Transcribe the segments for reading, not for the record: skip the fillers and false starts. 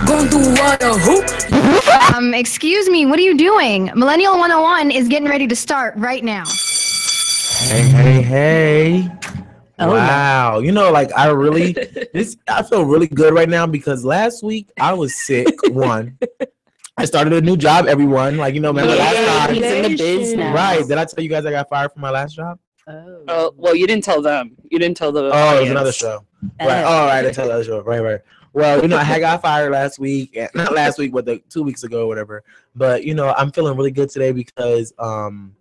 Gon' do what or who? Excuse me, what are you doing? Millennial 101 is getting ready to start right now. Hey. Oh, Wow. Like I feel really good right now because last week I was sick. One. I started a new job, everyone. Like, remember last time. He's in the biz now. Right. Did I tell you guys I got fired from my last job? Oh, well, you didn't tell them. You didn't tell the Oh, audience. it was another show. Right. Oh, right. I didn't tell the other show. Right. Well, I had got fired last week. Not last week, but 2 weeks ago or whatever. But, I'm feeling really good today because I'm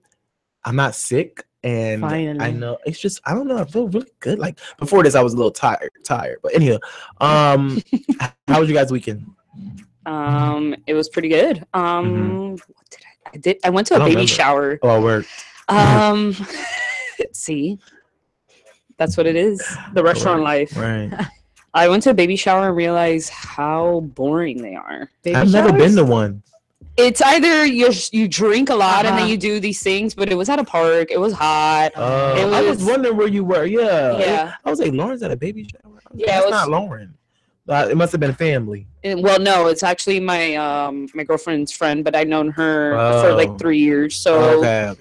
not sick. And finally. I know it's just, I don't know. I feel really good. Like before this, I was a little tired. But anyhow, how was you guys' weekend? It was pretty good. What did I went to a baby shower. Oh, I worked. See, that's what it is. The restaurant life. Right. I went to a baby shower and realized how boring they are. I've never been to one. It's either you drink a lot and then you do these things, but it was at a park. It was hot. I was wondering where you were. Yeah. I was like, Lauren's at a baby shower. Yeah, it's not Lauren. It must have been family. Well, no, it's actually my my girlfriend's friend, but I've known her for like 3 years. So, okay.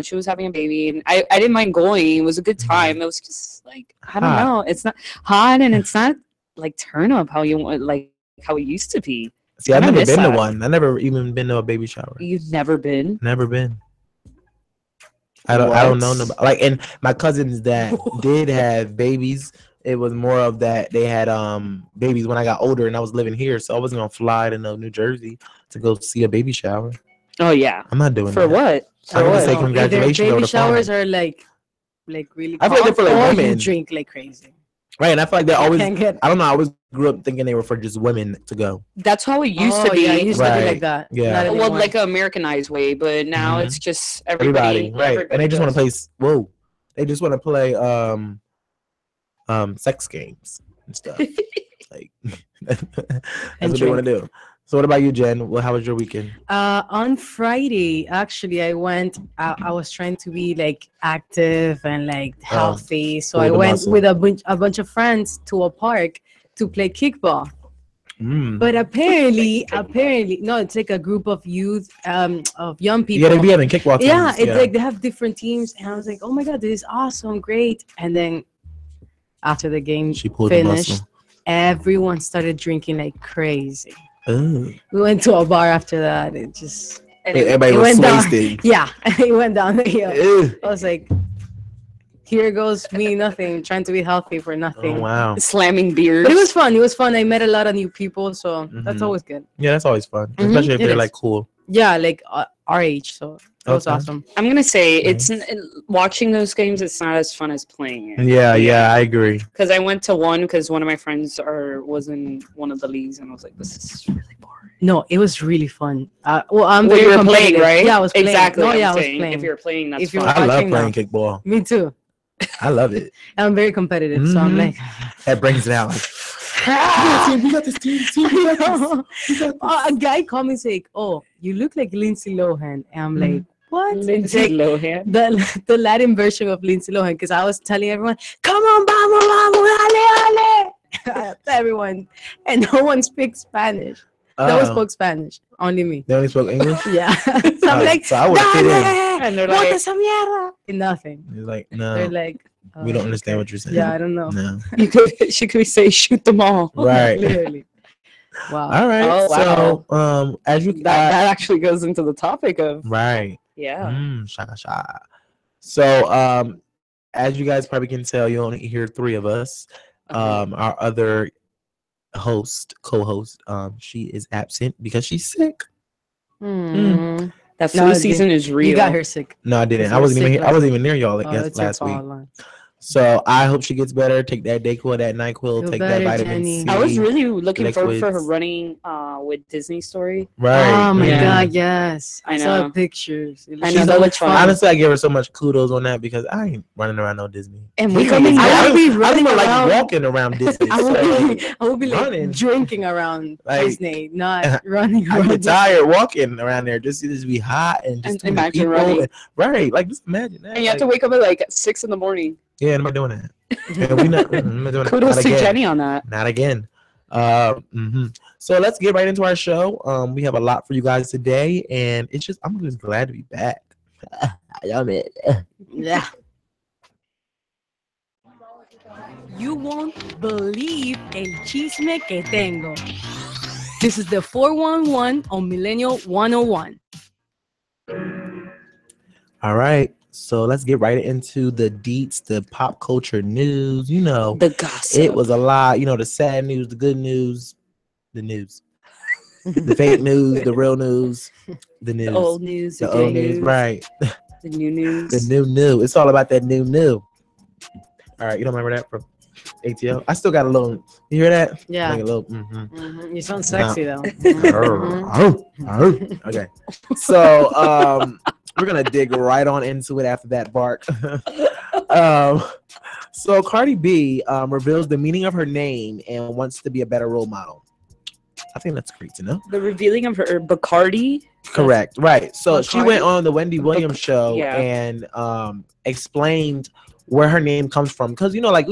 She was having a baby, and I didn't mind going. It was a good time. It was just like, I don't know. It's not hot, and it's not like turn up how you want, like how it used to be. See, I've never been to one. I never even been to a baby shower. You've never been? Never been. I don't know nobody. Like, and my cousins that did have babies, it was more of that they had babies when I got older and I was living here, so I wasn't gonna fly to New Jersey to go see a baby shower. Oh yeah, I'm not doing for that. What? I'm gonna say congratulations. Baby showers are like really. I feel like they're for like women. Drink like crazy. Right, and I feel like they always. I don't know. I always grew up thinking they were for just women to go. That's how it used to be. Yeah, it used to be like that. Yeah. Well, like an Americanized way, but now it's just everybody. Right, and they just want to play. Whoa, they just want to play sex games and stuff. Like that's what they want to do. So what about you, Jen? Well, how was your weekend? On Friday, actually, I went. I was trying to be like active and like healthy, so I went with a bunch of friends to a park to play kickball. But apparently, no, it's like a group of youth, of young people. Yeah, they be having kickball teams. Yeah, it's like they have different teams, and I was like, oh my god, this is awesome, great. And then after the game finished, everyone started drinking like crazy. We went to a bar after that. Everybody was wasted. Yeah, it went down the hill. I was like, here goes me, nothing, trying to be healthy for nothing. Oh, wow. Slamming beers. But it was fun. I met a lot of new people, so that's always good. Yeah, that's always fun, especially if they're like cool. Yeah, like our age, so that was awesome. I'm gonna say it's watching those games. It's not as fun as playing it. Yeah, I agree. Because I went to one because one of my friends was in one of the leagues, and I was like, this is really boring. No, it was really fun. Well, I'm you were playing, right? Yeah, I was playing. Exactly. No, I was playing. If you're playing, that's fun. I love playing kickball. Me too. I love it. I'm very competitive, so I'm like, that brings it out. We got this team. A guy called me and said, "Oh, you look like Lindsay Lohan," and I'm like, "What?" Lindsay Lohan, the Latin version of Lindsay Lohan, because I was telling everyone, "Come on, vamos, ale." Everyone, and no one speaks Spanish. No one spoke Spanish. Only me. They only spoke English? Yeah. So I'm like, so I would fit in. And they're like, nothing. He's like, no. They're like, we don't understand what you're saying. Yeah, I don't know. No. She could say, shoot them all. Right. Literally. Wow. All right. Oh, wow. So, as you that actually goes into the topic of right. Yeah. Shaka. So, as you guys probably can tell, you only hear three of us. Our other co-host, she is absent because she's sick. That flu season is real. You got her sick. No, I didn't. I wasn't even near y'all last week. So I hope she gets better. Take that Dayquil, that NyQuil, take that vitamin C. I was really looking forward for her running with Disney Story. Right. Oh my God, yes. I saw pictures. I know that was fun. Honestly, I give her so much kudos on that because I ain't running around no Disney. And I would be like walking around Disney. I would be like running, drinking around Disney, not running around. I get tired walking around there just to be hot and just imagine running. Right, like just imagine that. And you have to wake up at like 6 a.m. Yeah, I'm not doing that. Yeah, we not doing Kudos to Jenny on that. Not again. So let's get right into our show. We have a lot for you guys today, and I'm just glad to be back. Y'all man. Yeah. You won't believe el chisme que tengo. This is the 411 on Millennial 101. All right. So let's get right into the deets, the pop culture news. You know, The gossip. it was a lot. You know, the sad news, the good news, the news, the fake news, the real news, the news, the old news, the old news, right? The new news. The new. It's all about that new. All right, you don't remember that from ATL? I still got a little. You hear that? Yeah. Like a little. You sound sexy though. Okay. So we're gonna dig right on into it after that bark. So Cardi B reveals the meaning of her name and wants to be a better role model. I think that's great to know. The revealing of her Bacardi. Correct. Right. So Bacardi? she went on the Wendy Williams show and explained where her name comes from. Because, you know, like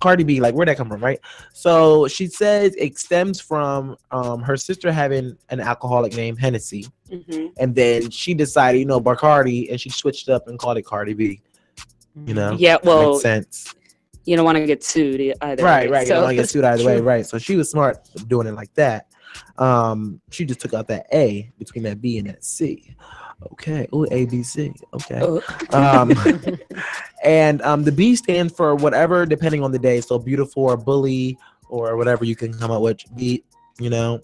Cardi B, like where'd that come from, right? So she says it stems from her sister having an alcoholic named Hennessy. Mm-hmm. And then she decided, you know, Bacardi, and she switched up and called it Cardi B. You know? Yeah, well, makes sense. You don't want to get sued either Right, way. right. So. You don't want to get sued either way, right. So she was smart doing it like that. She just took out that A between that B and that C. Okay. Oh, A, B, C. Okay. And the B stands for whatever, depending on the day. So beautiful or bully or whatever you can come up with. B, you know,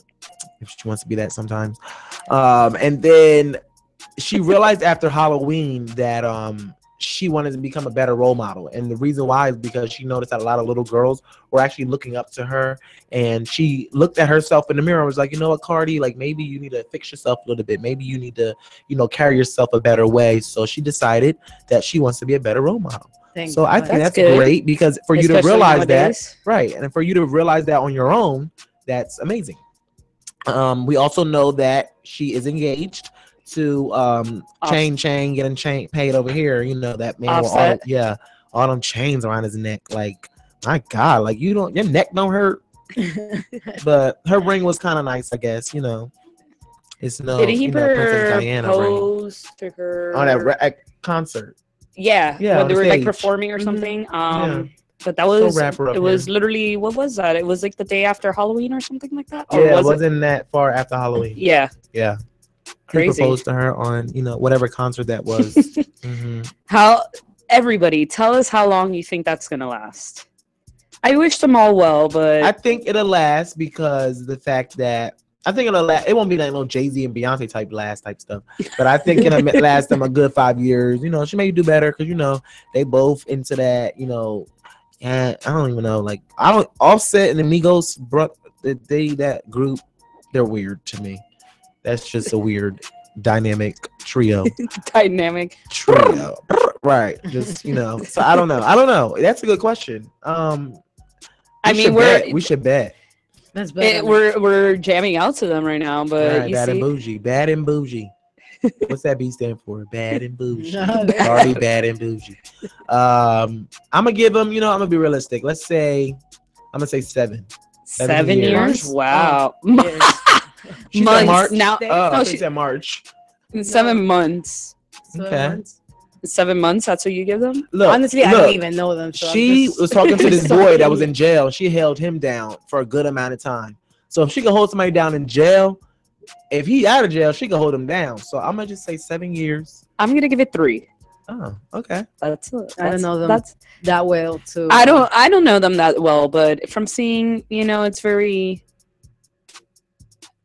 if she wants to be that sometimes. And then she realized after Halloween that she wanted to become a better role model. And the reason why is because she noticed that a lot of little girls were actually looking up to her. And she looked at herself in the mirror and was like, you know what, Cardi, like maybe you need to fix yourself a little bit. Maybe you need to, you know, carry yourself a better way. So she decided that she wants to be a better role model. So I think that's great because for you to realize that, right. And for you to realize that on your own, that's amazing. We also know that she is engaged to Chain getting paid over here. You know that man with all them chains around his neck. Like, my God, like your neck don't hurt. But her ring was kind of nice, I guess. You know, it's no. Did he propose to her on that concert? Yeah, when they were like performing or something. But that was it was literally, what was that? It was like the day after Halloween or something like that. Or it wasn't that far after Halloween. Yeah. Crazy. He proposed to her on, you know, whatever concert that was. How everybody tell us how long you think that's gonna last. I wish them all well, but I think it'll last because the fact that I think it'll last. It won't be like no Jay-Z and Beyonce type stuff, but I think it'll last them a good 5 years. You know, she may do better because you know they both into that. You know, and I don't even know. Like Offset and Amigos, that group, they're weird to me. That's just a weird dynamic trio. Right. Just, you know. So I don't know. That's a good question. We should bet. That's better. We're jamming out to them right now, but right, bad and bougie. What's that B stand for? Bad and bougie. Sorry, bad and bougie. I'm gonna give them, you know, I'm gonna be realistic. I'm gonna say 7. 7 years? Wow. She said March. Now, she said March. 7 months. Okay. 7 months. That's what you give them. Look, honestly, I don't even know them. So she was talking to this boy that was in jail. She held him down for a good amount of time. So if she can hold somebody down in jail, if he out of jail, she can hold him down. So I'm gonna just say 7 years. I'm gonna give it 3. Oh, okay. I don't know them that well too. I don't know them that well, but from seeing, you know, it's very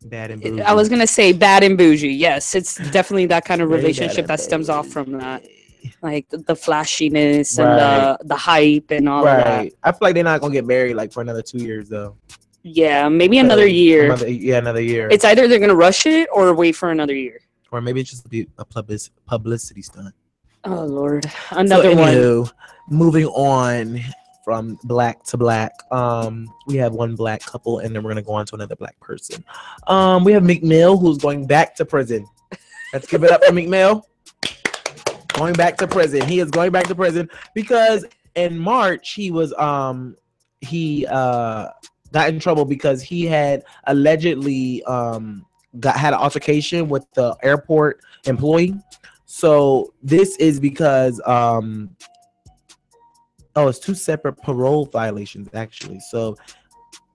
bad and bougie. I was gonna say bad and bougie. Yes, it's definitely that kind of relationship that stems off from that, like the flashiness and the hype and all that. I feel like they're not gonna get married like for another 2 years though. Yeah, maybe another year. Another year. It's either they're gonna rush it or wait for another year, or maybe it's just a publicity stunt. Oh Lord, another one. Moving on from black to black, we have one black couple, and then we're gonna go on to another black person. We have Meek Mill, who's going back to prison. Let's give it up for Meek Mill. Going back to prison. He is going back to prison because in March he was got got in trouble because he had allegedly had an altercation with the airport employee. So this is because it's 2 separate parole violations actually. So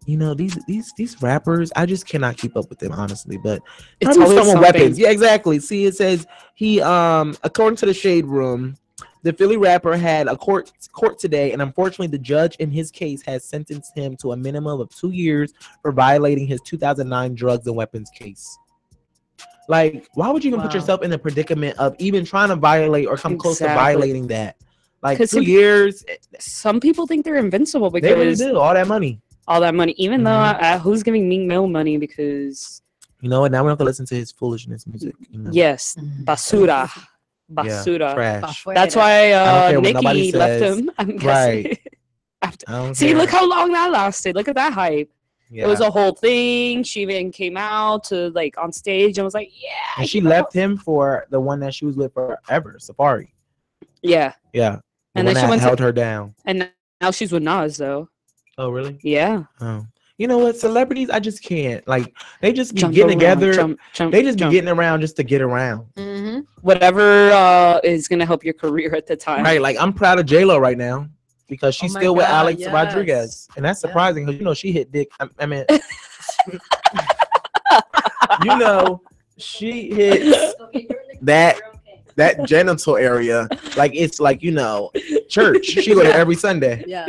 these rappers, I just cannot keep up with them honestly. But It's probably always someone something. weapons. Yeah, exactly. See, it says he according to the Shade Room, the Philly rapper had a court today, and unfortunately, the judge in his case has sentenced him to a minimum of 2 years for violating his 2009 drugs and weapons case. Like, why would you even put yourself in the predicament of even trying to violate or come close to violating that? Like 2 years. Some people think they're invincible because they really do all that money. Even though who's giving Meek Mill money because you know what? Now we have to listen to his foolishness music. Yes, basura. Yeah, trash. That's why Nicki left him. I'm guessing. Right. See, look how long that lasted. Look at that hype. Yeah. It was a whole thing. She even came out to on stage and was like, "Yeah." And she left him for the one that she was with forever, Safari. Yeah. Yeah. And then she held her down. And now she's with Nas, though. Oh, really? Yeah. Oh. You know what? Celebrities, I just can't. Like, they just be getting together. They just be getting around just to get around. Mm-hmm. Whatever is going to help your career at the time. Right. Like, I'm proud of J-Lo right now because she's still with Alex Rodriguez. And that's surprising because, she hit dick. I mean, she hit that genital area. Like, it's like, church. She go there every Sunday. Yeah.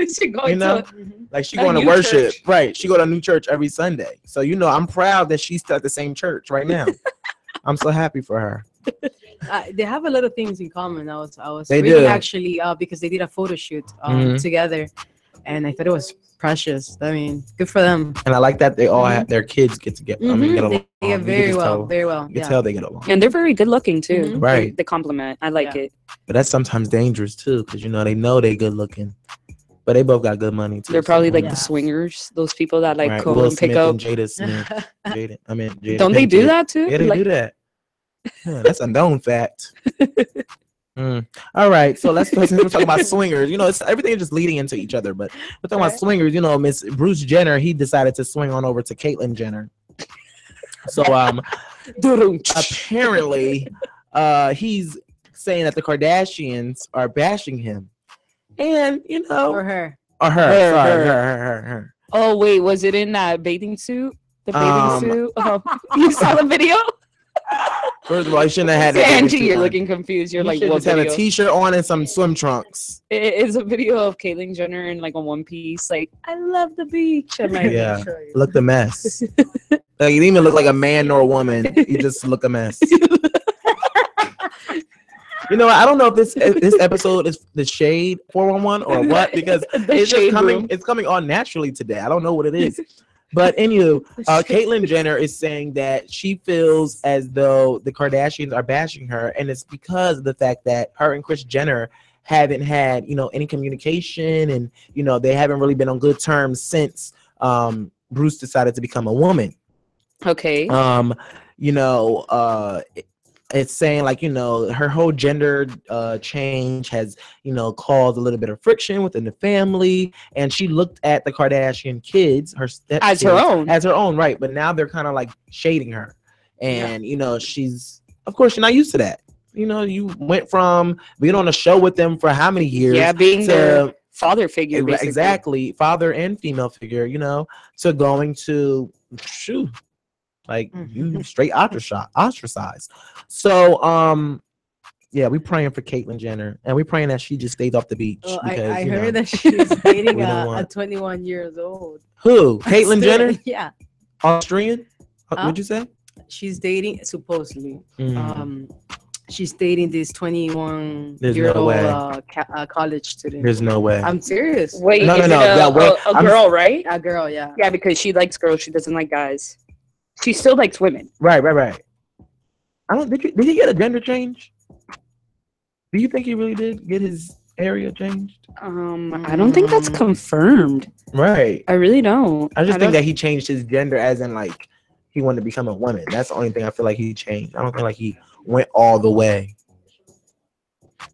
Like she going to worship. Church. Right. She go to a new church every Sunday. So, I'm proud that she's still at the same church right now. I'm so happy for her. They have a lot of things in common. I was they reading do. Actually because they did a photo shoot together, and I thought it was precious. I mean, good for them. And I like that they all have their kids get together. I mean, get along. They get very well. You can tell they get along. And they're very good looking too. Right. They compliment. I like it. But that's sometimes dangerous too, because they know they good looking. But they both got good money too. They're probably the swingers, those people that go Will and pick Smith up. And Jada Smith. Jada Don't they do that too? Yeah, they do that. Yeah, that's a known fact. All right, so let's talk about swingers. It's everything is just leading into each other. But we're talking about swingers. Miss Bruce Jenner, he decided to swing on over to Caitlyn Jenner. So apparently, he's saying that the Kardashians are bashing him. And or her. Her. Oh wait, was it in that bathing suit? The bathing suit. You saw the video. First of all, you shouldn't have had it. Angie, you're looking confused. You're like, what? Had a t-shirt on and some swim trunks. It's a video of Caitlyn Jenner in a one piece. Like, I love the beach. And yeah, look the mess. You didn't even look like a man nor a woman. You just look a mess. I don't know if this episode is the Shade 411 or what, because it's coming on naturally today. I don't know what it is. But anywho, Caitlyn Jenner is saying that she feels as though the Kardashians are bashing her, and it's because of the fact that her and Kris Jenner haven't had, any communication, and they haven't really been on good terms since Bruce decided to become a woman. Okay. It's saying her whole gender change has caused a little bit of friction within the family, and she looked at the Kardashian kids, her as her own, right? But now they're kind of like shading her, and she's not used to that. You went from being on a show with them for how many years? Being their father figure, basically. Exactly, father and female figure. To going to you straight ostracized. So we praying for Caitlyn Jenner, and we praying that she just stays off the beach. Well, I heard that she's dating a 21 years old. Who? Caitlyn Jenner? Yeah. Austrian? What'd you say? She's dating supposedly. She's dating this 21-year-old college student. There's no way. I'm serious. Wait, no. A girl, right? A girl, yeah. Yeah, because she likes girls. She doesn't like guys. She still likes women. Right. Did he get a gender change? Do you think he really did get his area changed? I don't think that's confirmed. Right. I really don't. I think that he changed his gender as in he wanted to become a woman. That's the only thing I feel like he changed. I don't feel like he went all the way.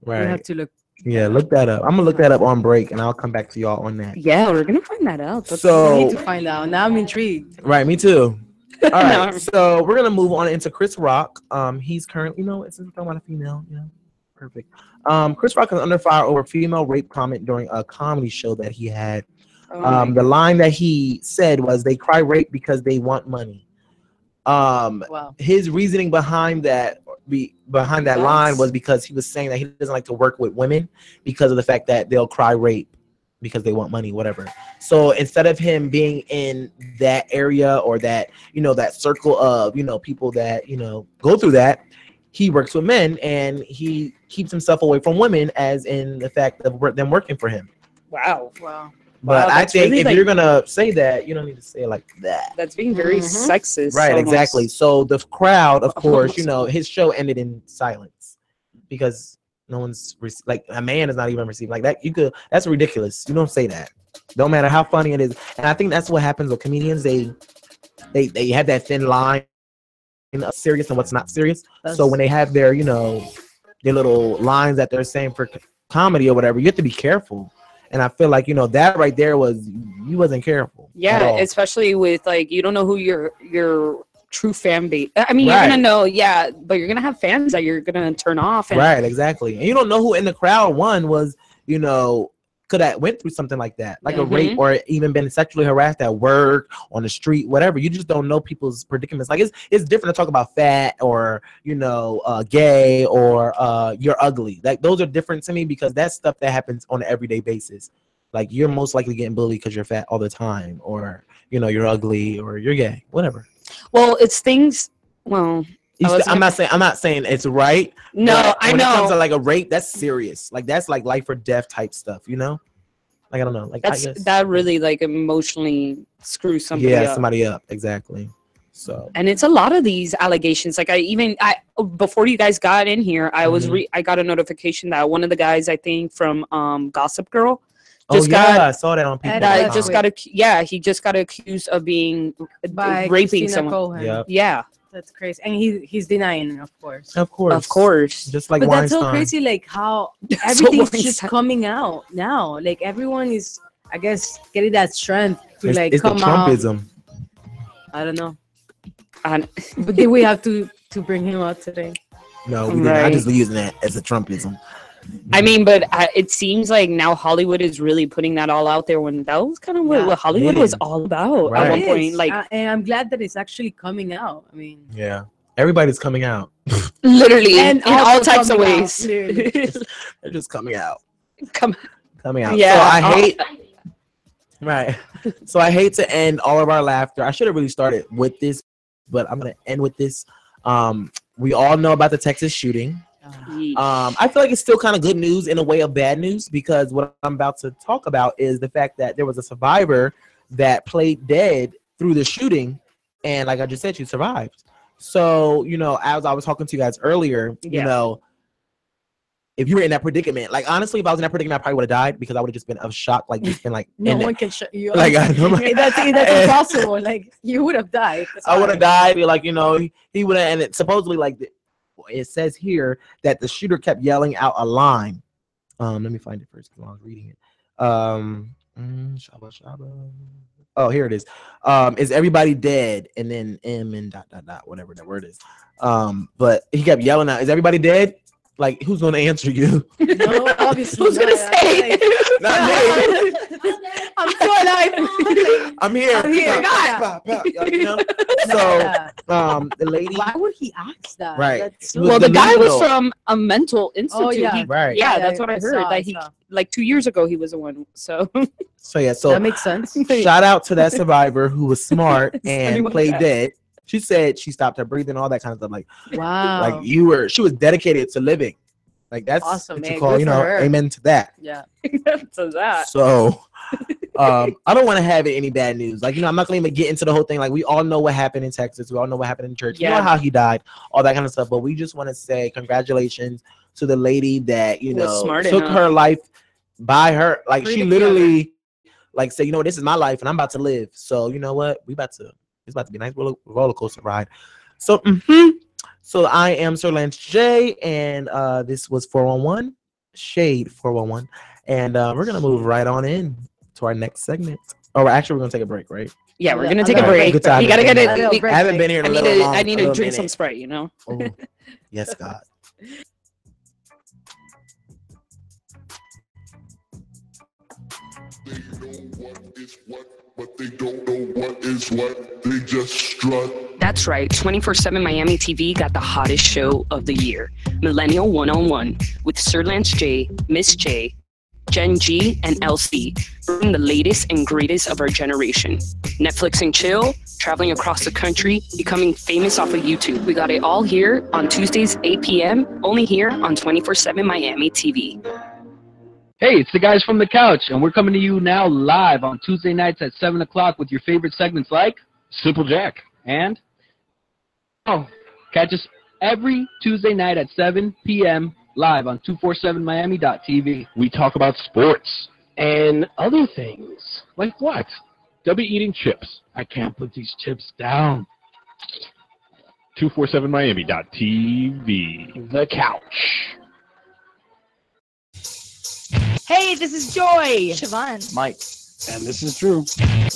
Right. You have to look Yeah, look that up. I'm gonna look that up on break, and I'll come back to y'all on that. Yeah, we're gonna find that out. I So, need to find out. Now I'm intrigued. right, me too. All right, No. so we're gonna move on into Chris Rock. He's currently, since we're talking about a female, perfect. Chris Rock is under fire over female rape comment during a comedy show that he had. The line that he said was, "They cry rape because they want money." Wow. His reasoning behind that line was because he was saying that he doesn't like to work with women because of the fact that they'll cry rape because they want money, whatever. So instead of him being in that area or that that circle of people that go through that, he works with men and he keeps himself away from women, as in the fact of them working for him. Wow. But I think really, if you're gonna say that, you don't need to say it like that. That's being very sexist. Right, almost. exactly. So the crowd, of course, his show ended in silence because no one's like, a man is not even receiving like that. That's ridiculous. You don't say that. No matter how funny it is. And I think that's what happens with comedians. They have that thin line of serious and what's not serious. So when they have their their little lines that they're saying for comedy or whatever, you have to be careful. And I feel like that right there was, you wasn't careful. Yeah, especially with like, you don't know who your true fan base. I mean, Right. You're gonna know, yeah, but you're gonna have fans that you're gonna turn off. And, Right, exactly. And you don't know who in the crowd was could have went through something like that, like a rape, or even been sexually harassed at work, on the street, whatever. You just don't know people's predicaments. Like it's different to talk about fat or gay or you're ugly. Like those are different to me because that's stuff that happens on an everyday basis. Like you're most likely getting bullied because you're fat all the time, or you're ugly or you're gay, whatever. Well, it's things. Well, I'm not saying it's right. No, I know. When it comes to like a rape, that's serious. Like that's like life or death type stuff, Like I don't know. Like that really like emotionally screws somebody up. Yeah, somebody up, exactly. So. And it's a lot of these allegations. Like I before you guys got in here, I got a notification that one of the guys, I think from Gossip Girl, I saw that on people. He just got accused of being raping Christina someone. Cohen. Yep. Yeah. That's crazy, and he's denying, of course. Of course. Just like but Weinstein. That's so crazy, like how everything's just coming out now. Like everyone is, I guess, getting that strength to it's come the Trumpism. out. I don't know. But did we have to bring him out today? No, we didn't. I just using that as a Trumpism. I mean, but it seems like now Hollywood is really putting that all out there, when that was kind of what Hollywood was all about at one point. Like, and I'm glad that it's actually coming out. I mean, yeah, everybody's coming out. Literally, and in all types of ways. They're just coming out. Coming out. Yeah. So I hate. Right. So I hate to end all of our laughter. I should have really started with this, but I'm gonna end with this. We all know about the Texas shooting. I feel like it's still kind of good news in a way of bad news, because what I'm about to talk about is the fact that there was a survivor that played dead through the shooting, and like I just said, she survived. So as I was talking to you guys earlier, if you were in that predicament, like honestly, if I was in that predicament, I probably would have died, because I would have just been of shock, like just been like no one can shut you up. Like that's impossible. Like you would have died. I would have died. Like he would have, and it supposedly it says here that the shooter kept yelling out a line. Let me find it first because I was reading it. Shaba shaba. Oh, here it is. Is everybody dead? And then M and ... whatever that word is. But he kept yelling out, "Is everybody dead?" Like, who's gonna answer you? No, obviously. Who's gonna say? Not me. I'm so alive. I'm here. I'm here. So, the lady. Why would he ask that? Right. That's so Well, the guy was from a mental institute. Oh, yeah. Right. Yeah, that's what I heard. Like 2 years ago, he was the one. So that makes sense. Shout out to that survivor who was smart and played dead. She said she stopped her breathing, all that kind of stuff. Like, wow. Like she was dedicated to living. Like that's awesome, what you call, amen to that. Yeah. So that. So, I don't want to have any bad news. Like, I'm not going to even get into the whole thing. Like, we all know what happened in Texas. We all know what happened in church. Yeah. We know how he died, all that kind of stuff. But we just want to say congratulations to the lady that, took her life by her. Like, she literally, like, said, this is my life and I'm about to live. So, you know what? It's about to be a nice roller coaster ride. So, So I am Sir Lance J, and this was 411. Shade 411, and we're gonna move right on in to our next segment. Oh, actually, we're gonna take a break, right? Yeah, we're gonna take a Alright, break. good time. You gotta get A it. little break. I haven't been here in a little long. I need a to little drink some minute. Sprite. You know. Oh, yes, God. They know what is what, but they don't know what is what. They just strut. That's right. 24/7 Miami TV got the hottest show of the year, Millennial 101, with Sir Lance J, Miss J, Gen G, and LC, bringing the latest and greatest of our generation. Netflix and chill, traveling across the country, becoming famous off of YouTube. We got it all here on Tuesdays, 8 p.m., only here on 24/7 Miami TV. Hey, it's the guys from the couch, and we're coming to you now live on Tuesday nights at 7 o'clock with your favorite segments like Simple Jack and catch us every Tuesday night at 7 p.m. live on 247miami.tv. We talk about sports and other things. Like what? They'll be eating chips. I can't put these chips down. 247miami.tv. The couch. Hey, this is Joy. Siobhan. Mike. And this is Drew.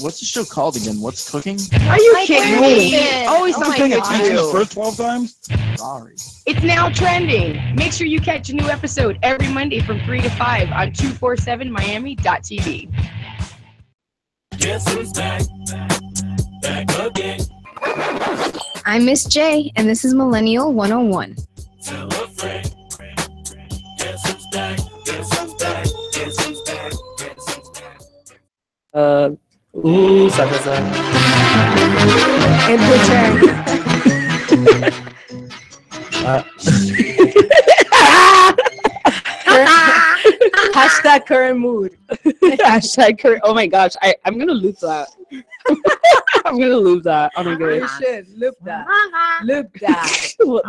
What's the show called again? What's cooking? Are you Mike, kidding where me? is it? Always Oh my something God. to do. First 12 times? Sorry. It's now trending. Make sure you catch a new episode every Monday from 3 to 5 on 247miami.tv. Guess who's back? Back again. I'm Miss J, and this is Millennial 101. Tell a friend. Guess who's back? Guess who's back? Guess who's back? Guess who's back? Ooh, sucker, sucker. And return. Hashtag current mood. Hashtag current. Oh my gosh, I'm gonna loop that. I'm gonna loop that. Oh my You gosh. should loop that. Loop that. What?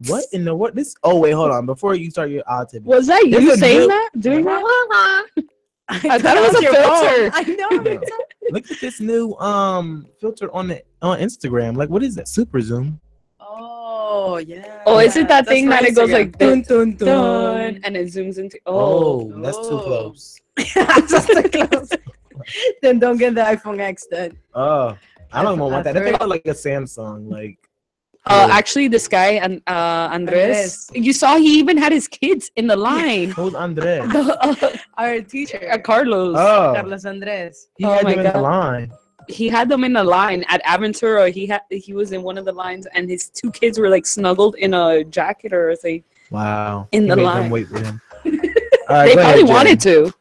What in the what? This? Oh wait, hold on. Before you start your odd tip. Was that There's you a saying new- that? Doing that? I thought it was a filter. I know. Look at this new filter on Instagram. Like, what is that? Super zoom. Oh, yeah. Oh, is it that That's thing for that it goes Instagram. like dun dun dun, dun? and it zooms into? Oh, that's too close. That's too close. Then don't get the iPhone X then. Oh, I don't want that. That thing I've look like a Samsung. Like, Actually, this guy and Andres, you saw he even had his kids in the line. who's Andres? Our teacher, Carlos. Oh, Carlos Andres. he Oh had my them in the God. line. He had them in the line at Aventura. He was in one of the lines, and his two kids were like snuggled in a jacket or something. Wow. In He the made line. them wait for him. All right, They go probably ahead, wanted Jen. to.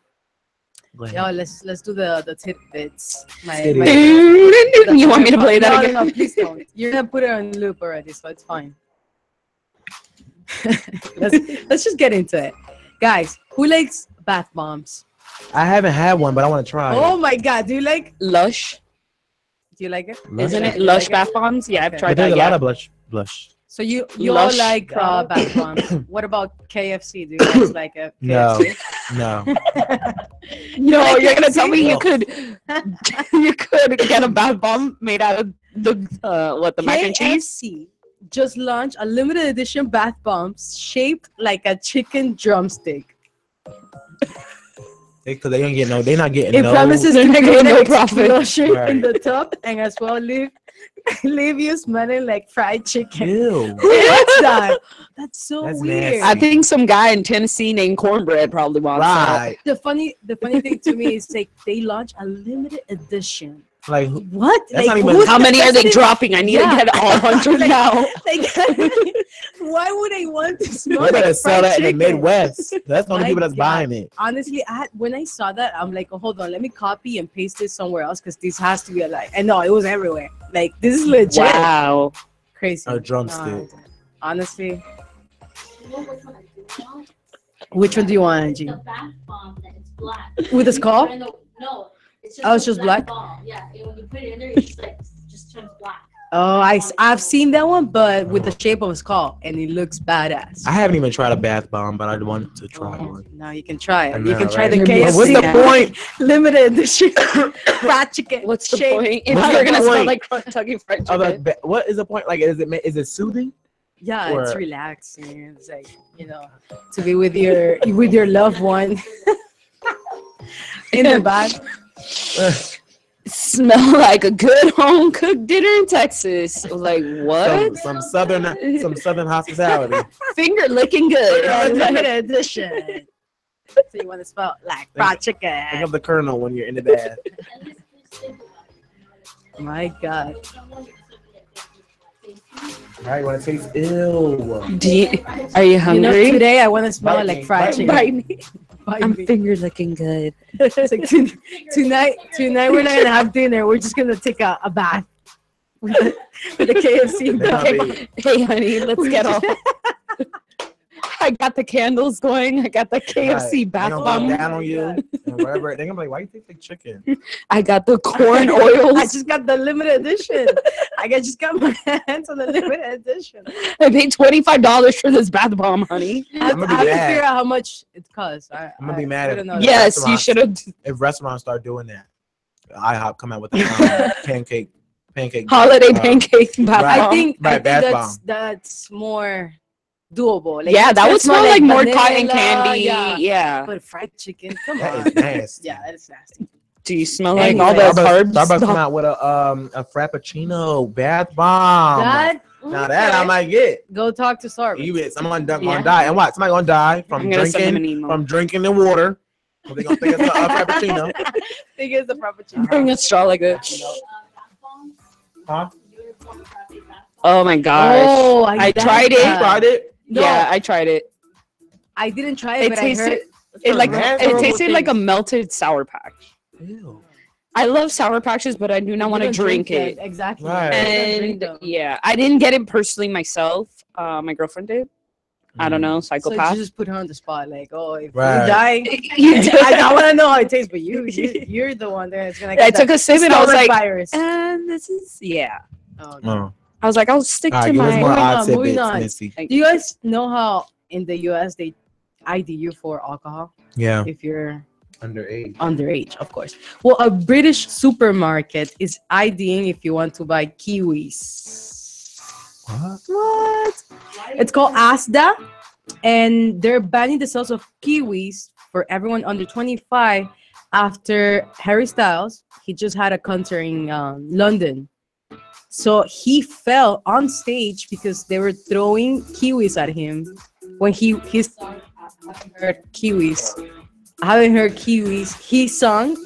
Go ahead. Yo, let's do the tidbits. Tidbits. You want me to play that no, again? No, please don't. You're gonna put it on loop already, so it's fine. let's just get into it, guys. Who likes bath bombs? I haven't had one, but I want to try. Oh my God, do you like? Lush, Do you like it? isn't it? You Lush like it? bath bombs. Yeah, I've Okay. tried But there's that. a lot Yeah. of blush. So you Lush all like bath bombs. What about KFC? Do you guys like a No. KFC? No. No, like you're gonna KFC? tell me No. you could get a bath bomb made out of the mac and cheese? KFC just launched a limited edition bath bombs shaped like a chicken drumstick. Because they don't get no. They're not getting It no. promises They're to not create getting no an profit. explosion Right. in the top and as well leave you smelling like fried chicken. Ew. Who wants that? That's so That's weird. nasty. I think some guy in Tennessee named Cornbread probably wants that. Right. The funny thing to me is like they launched a limited edition. Like, What? That's not even- who's- How many are that's they not even- dropping? I need Yeah. to get all 100 Like- now. Like, why would I want to smell they better like sell fried that in the chicken? Midwest. That's the only My people that's God. buying it. Honestly, when I saw that, I'm like, oh, hold on, let me copy and paste this somewhere else because this has to be a lie. And no, it was everywhere. Like, this is legit. Wow. Crazy. A drumstick. No, honestly. Which one do you want, Angie? The bath bomb that it's black. With the skull? No, it's just Oh, it's a just black? ball. Yeah, and when you put it in there, it's just like just turns black. Oh, I've seen that one, but with the shape of a skull, and it looks badass. I haven't even tried a bath bomb, but I wanted to try one. Now you can try I it. You know, can try right? the But KFC. what's the point? Limited edition fried chicken. What's the shape. point? If What's you're the gonna smell point? like Kentucky Fried Of Chicken. what is the point? Like, is it soothing? Yeah, Or- it's relaxing. It's like, to be with your loved one in the bath. Smell like a good home cooked dinner in Texas. Like what? Some southern hospitality. Finger licking good. Limited edition. So you want to smell like fried Think chicken? of the Colonel when you're in the bath. My God. All right, want to taste ill. Are you hungry? Today I want to smell Bite like me, fried bite me. chicken. Bite me. I'm finger licking good. It's like tonight we're not gonna have dinner. We're just gonna take a bath with the KFC. They Hey, honey, let's get off. I got the candles going. I got the KFC bath They're gonna bomb. go down on you and whatever. They're gonna be like, why you taste like chicken? I got the corn oils. I just got the limited edition. Just got my hands on the limited edition. I paid $25 for this bath bomb, honey. I I'm gonna be have to mad. figure out how much it costs. I'm gonna be mad if Yes, you restaurants- should have. If restaurants start doing that. IHOP come out with the pancake Holiday pancake bath Right. bomb. I think bath bomb. that's more doable. Like, Yeah, that it would smells smell like more vanilla, cotton candy. Yeah. But fried chicken, come That on. is nasty. Yeah, it's nasty. Do you smell like Anyway. all the carbs? Starbucks come out with a frappuccino bath bomb. Now that I might get. Go talk to Starbucks. Someone gonna die, and what? Somebody gonna die I'm gonna send them an email. from drinking the water. So they gonna think it's a frappuccino. Think it's the frappuccino. Bring a straw like a. Huh? Oh my gosh! Oh, I tried it. Tried it? No. Yeah, I tried it. I didn't try It it, but I heard tasted. It like That's it horrible tasted like a melted Sour Patch. Ew. I love Sour Patches, but I do not want to drink it. Exactly. Right. And yeah, I didn't get it personally myself. My girlfriend did. I don't know, So you psychopath. just put her on the spot, like, oh, if Right. you die, You do. I want to know how it tastes, but you're the one that's gonna. I get took the a sip and I was stomach like, virus. and this is yeah. Oh, okay. Oh. I was like, I'll stick All right, to give us my. more Moving odd on, moving tidbits, on. Missy. Do you guys know how in the U.S. they ID you for alcohol Yeah. if you're Underage. underage, of course? Well, a British supermarket is IDing if you want to buy kiwis. What? It's called ASDA, and they're banning the sales of kiwis for everyone under 25 after Harry Styles. He just had a concert in London. So he fell on stage because they were throwing kiwis at him when he's heard kiwis. I haven't heard kiwis. He sung.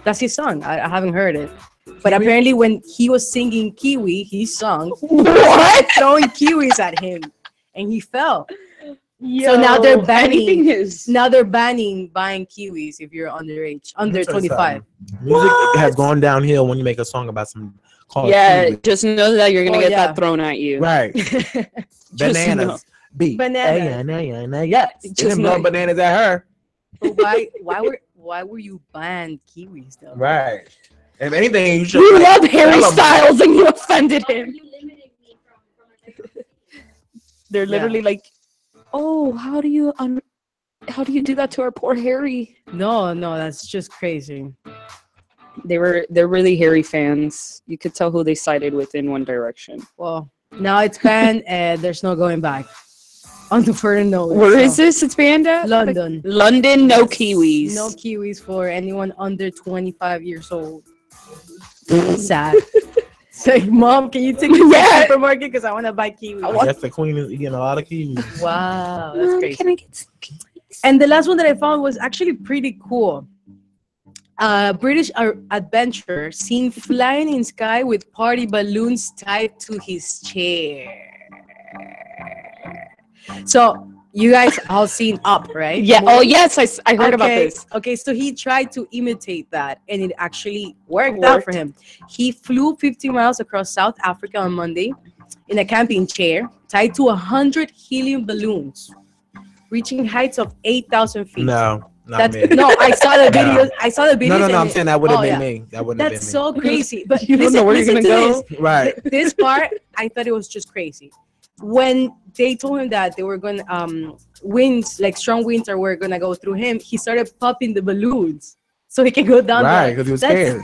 That's his song. I haven't heard it. But apparently when he was singing Kiwi, he sung what? Throwing kiwis at him. And he fell. So now they're banning buying kiwis if you're underage, under 25. Music has gone downhill when you make a song about some called Yeah, kiwi. just know that you're gonna Oh, get yeah. that thrown at you. Right. Just Bananas. B. Bananas. Yeah. Just Just know- no bananas at her. But why were you banned kiwis though? Right. If anything, you should. You like, love Harry celebrate. Styles and you offended Why are him. you limiting me from They're literally like, oh, how do you do that to our poor Harry? No, that's just crazy. They're really Harry fans. You could tell who they sided with in One Direction. Well, now it's banned and there's no going back. On the further note. Where is this? It's banned at? London. London, no kiwis. No kiwis for anyone under 25 years old. Sad. It's like, Mom, can you take me to the supermarket because I want to buy kiwis? I guess the queen is eating a lot of kiwis. Wow, that's crazy. Can I get some kiwis? And the last one that I found was actually pretty cool. British adventurer seen flying in sky with party balloons tied to his chair. So you guys all seen Up, right? Yeah. Oh, yes. I heard about this. Okay, so he tried to imitate that, and it actually worked out for him. He flew 50 miles across South Africa on Monday in a camping chair tied to 100 helium balloons, reaching heights of 8,000 feet. No, not me. No, I saw the video. I saw the video. No. I'm saying that wouldn't have been me. That wouldn't have been That's me. so crazy. But You don't know where you're gonna go? Right. This part, I thought it was just crazy. When they told him that they were going to winds, like strong winds, were going to go through him, he started popping the balloons so he can go down. Right, because he was scared.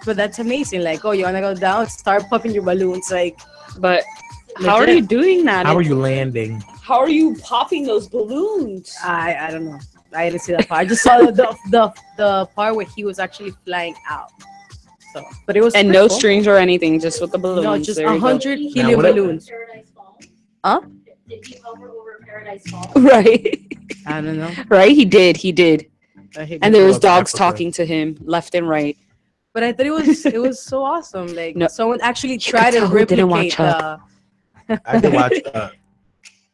That's amazing. Like, oh, you want to go down? Start popping your balloons. Like, But How are you doing that? How are you landing? How are you popping those balloons? I don't know. I didn't see that part. I just saw the part where he was actually flying out. So, but it was And pretty no cool. strings or anything, just with the balloons. No, just There you go. 100 helium what if- balloons. Paradise Fall? Huh? Did he hover over Paradise Fall? Right. I don't know. Right? He did. He did. And there was dogs Africa. talking to him left and right. But I thought it was so awesome. Like No. someone actually tried could to tell who didn't replicate watch the. I did watch.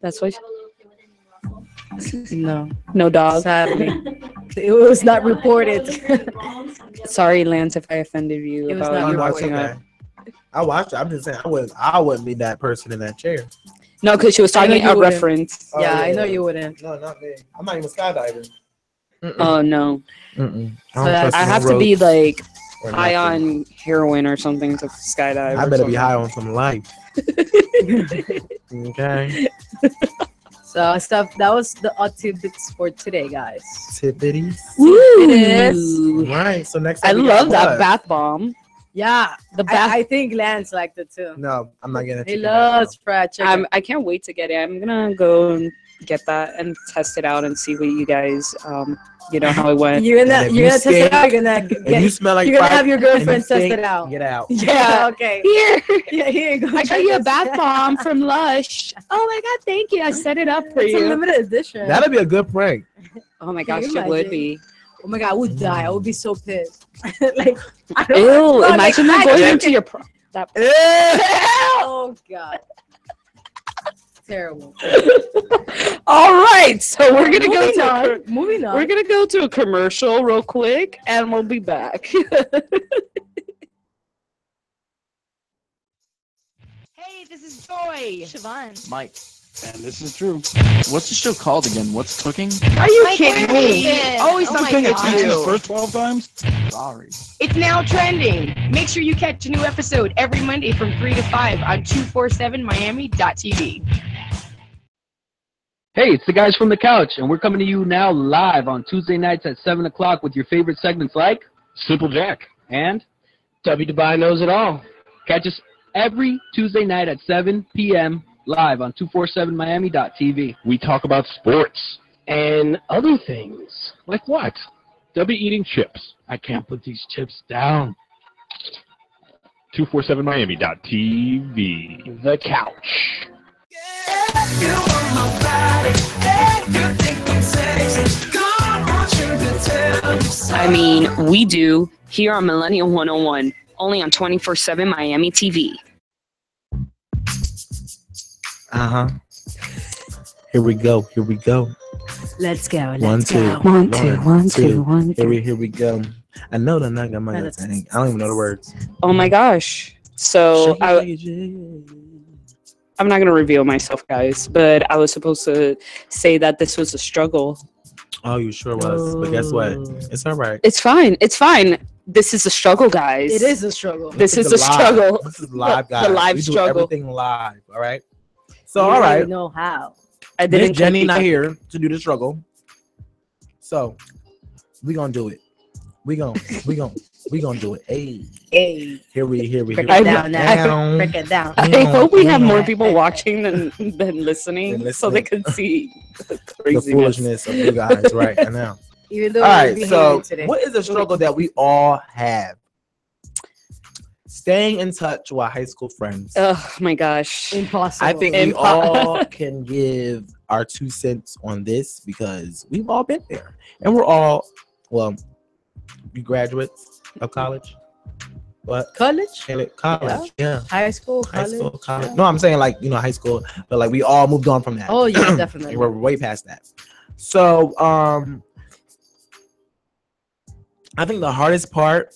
That's why. Have a little kid with him in Russell. No, No dog. sadly, it was not reported. Sorry, Lance, if I offended you It was about not you No, it's watching okay. it. I watched it. I'm just saying I wouldn't be that person in that chair. No, because she was I know talking you a wouldn't. reference. Oh, Yeah, I yeah. know you wouldn't. No, not me. I'm not even skydiving. Oh no, Mm-mm. So that's- I have to be ropes like or high nothing. on heroin or something to skydive. I or better be something. high on some life. Okay. So stuff that was the odd tidbits for today, guys. Tidbitties. Woo! Right. So next I time we got love that what? bath bomb. Yeah, The bath. I think Lance liked it too. No, I'm not getting it. He loves fried chicken. I can't wait to get it. I'm gonna go and get that and test it out and see what you guys, how it went. You're And gonna if you're you gonna test it stink, out. You're gonna If you smell like you're gonna fried- have your and you girlfriend test stink, it out. Get out. Yeah. Okay. Here, Yeah, here you go. I got you a bath bomb from Lush. Oh my god, thank you. I set it up for It's a you. limited edition. That'd be a good prank. Oh my Can gosh, you it would imagine? be. Oh my god, I would die. I would be so pissed. Like, I don't Ew, know, like, imagine them I going don't- into your that. Oh god. Terrible. All right, so we're gonna go Moving to on. Moving on. we're gonna go to a commercial real quick, and we'll be back. Hey, this is Joy. Siobhan. Mike. And this is Drew. What's the show called again? What's cooking? Are you Mike, kidding where is me? it? Always Oh my something God. to The do. first 12 times? Sorry. It's now trending. Make sure you catch a new episode every Monday from 3 to 5 on 247miami.tv. Hey, it's the guys from the couch, and we're coming to you now live on Tuesday nights at 7 o'clock with your favorite segments like Simple Jack. and W. Dubai knows it all. catch us every Tuesday night at 7 p.m. live on 247miami.tv. We talk about sports and other things. Like what? W eating chips. I can't put these chips down. 247miami.tv. The couch. I mean, we do here on Millennial 101, only on 24/7 Miami TV. Here we go. Here we go. Let's go. Let's One, two. go. One, two, one, two, one, two. Here we go. I know the nugget. I don't even know the words. Oh my gosh. So I'm not gonna reveal myself, guys, but I was supposed to say that this was a struggle. Oh, you sure was. But guess what? It's all right. It's fine. It's fine. This is a struggle, guys. It is a struggle. This is a live. struggle. This is live, The guys. live we do struggle. everything live. All right. So, You all don't right. even know how. I Miss didn't. Jenny compete. not here to do the struggle. So, we gonna do it. We gonna do it. Hey, here we Break go. it down now. Break it down. I hope we have more people watching than listening, Than so they listening. can see the The craziness. foolishness of you guys right now. Even though All we're right. behaving So, today. what is a struggle that we all have? Staying in touch with our high school friends. Oh my gosh. Impossible. I think we all can give our 2 cents on this because we've all been there. And we're all, well, you graduates of college. What? College? College, yeah. High school, High college. school, college. No, I'm saying high school, but we all moved on from that. Oh yeah, definitely. We're way past that. So, I think the hardest part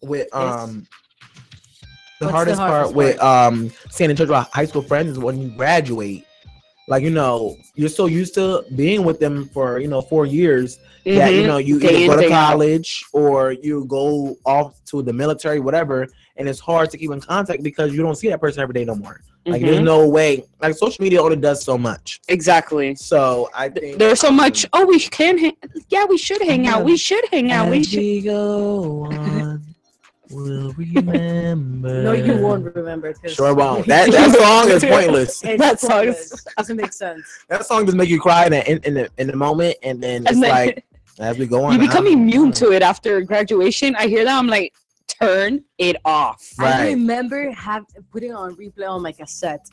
with What's the the hardest part hardest with staying in touch with high school friends is when you graduate. You're so used to being with them for 4 years that you Day either in, go to day out. college or you go off to the military, whatever, and it's hard to keep in contact because you don't see that person every day no more. There's no way. Social media only does so much. Exactly. So I think There's so much. Oh, we can. Yeah, we should hang out. We should hang out. We as should. we go on, will remember. No, you won't remember. Sure won't. That song is pointless. That song doesn't make sense. That song just make you cry in the moment, and then it's like as we go on. You become immune to it after graduation. I hear that, I'm like, turn it off. Right. I remember putting on replay on my cassette.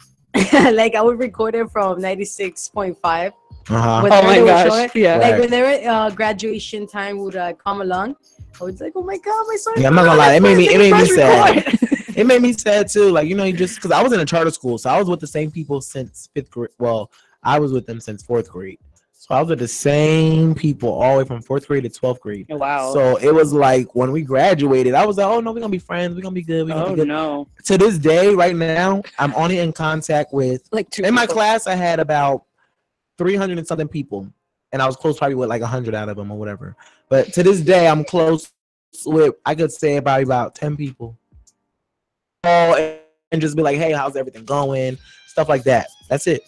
Like I would record it from 96.5. Uh-huh. Oh my gosh. Yeah. Like Right. whenever graduation time would come along, I was like, oh my god, my song. Yeah, I'm not gonna lie. It made me sad. It made me sad too. Like, you know, just because I was in a charter school, so I was with the same people since 5th grade. Well, I was with them since 4th grade. So I was with the same people all the way from 4th grade to 12th grade. Oh, wow. So it was like when we graduated, I was like, oh no, we're gonna be friends. We're gonna be good. We're gonna be good. No. To this day, right now, I'm only in contact with Like two in my people. class. I had about 300 and something people, and I was close probably with like 100 out of them or whatever. But to this day, I'm close with, I could say, probably about 10 people. And just be like, hey, how's everything going? Stuff like that. That's it.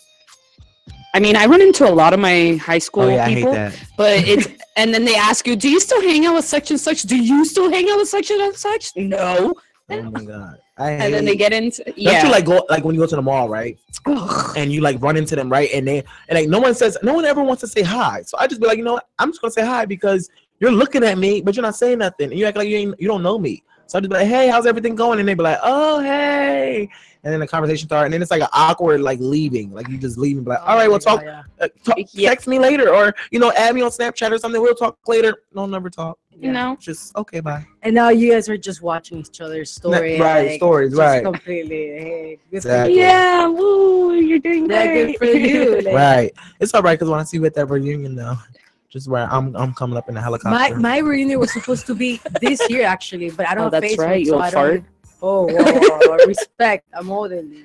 I mean, I run into a lot of my high school Oh yeah, people, I hate that. but it's and then they ask you, do you still hang out with such and such? Do you still hang out with such and such? No. Oh my god. I hate And then they get into Don't you like go like when you go to the mall, right? Ugh. And you like run into them, right? And like no one ever wants to say hi. So I just be like, you know what? I'm just gonna say hi because you're looking at me, but you're not saying nothing, and you act like you don't know me. So I just be like, hey, how's everything going? And they be like, oh, hey. And then the conversation starts, and then it's like an awkward like leaving, like you just leave and be like, all right, we'll talk. Text me later, or add me on Snapchat or something. We'll talk later. No, never talk. No, just okay, bye. And now you guys are just watching each other's story. Right, like, stories, just right. Completely. Hey, good Exactly. for you. Yeah, woo, you're doing Yeah, great. good for you. Like, Right. It's all right because when I see you at that reunion, though, just where I'm coming up in the helicopter. My reunion was supposed to be this year actually, but I don't have that's Facebook, right. so You'll I fart. don't. Oh, whoa, respect. I'm older than you.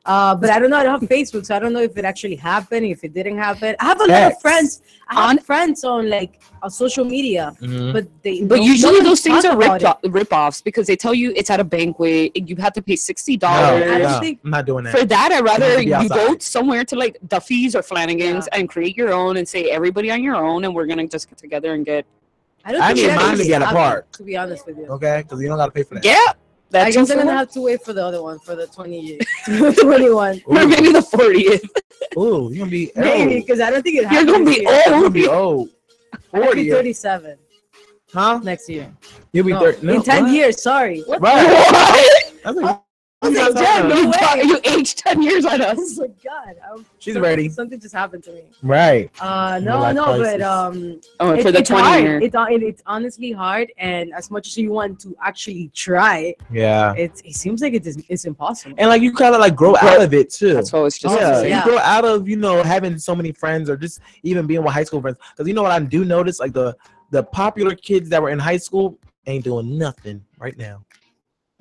But I don't know. I don't have Facebook, so I don't know if it actually happened, if it didn't happen. I have a lot of friends. I have friends on like on social media, but they. But no usually one those things talk are about it. rip-offs because they tell you it's at a banquet. You have to pay $60. I'm not doing that. For that, I'd rather be you go outside. somewhere to like Duffy's or Flanagan's and create your own and say everybody on your own, and we're gonna just get together and get. I need mine to be at a park. To be honest with you. Okay, because you don't gotta pay for that. Yeah. I guess I'm gonna have to wait for the other one for the 21 or maybe the 40th. Ooh, you're gonna be maybe because I don't think it You're happens. gonna be this year. You're gonna be old. I'm 40. 37. Huh? Next year. You'll be No, 30. No, in 10 what? years. Sorry. What? Right. That's like, You aged 10 years on Oh us. my god. She's ready. Something just happened to me. right. No, Midlife but for the it's 20 hard. year. It's honestly hard, and as much as you want to actually try, Yeah. it seems like it's impossible. And like you kind of like grow out of it too. That's what I was just Yeah, saying. you grow out of having so many friends or just even being with high school friends. Because you know what I do notice, like the popular kids that were in high school ain't doing nothing right now.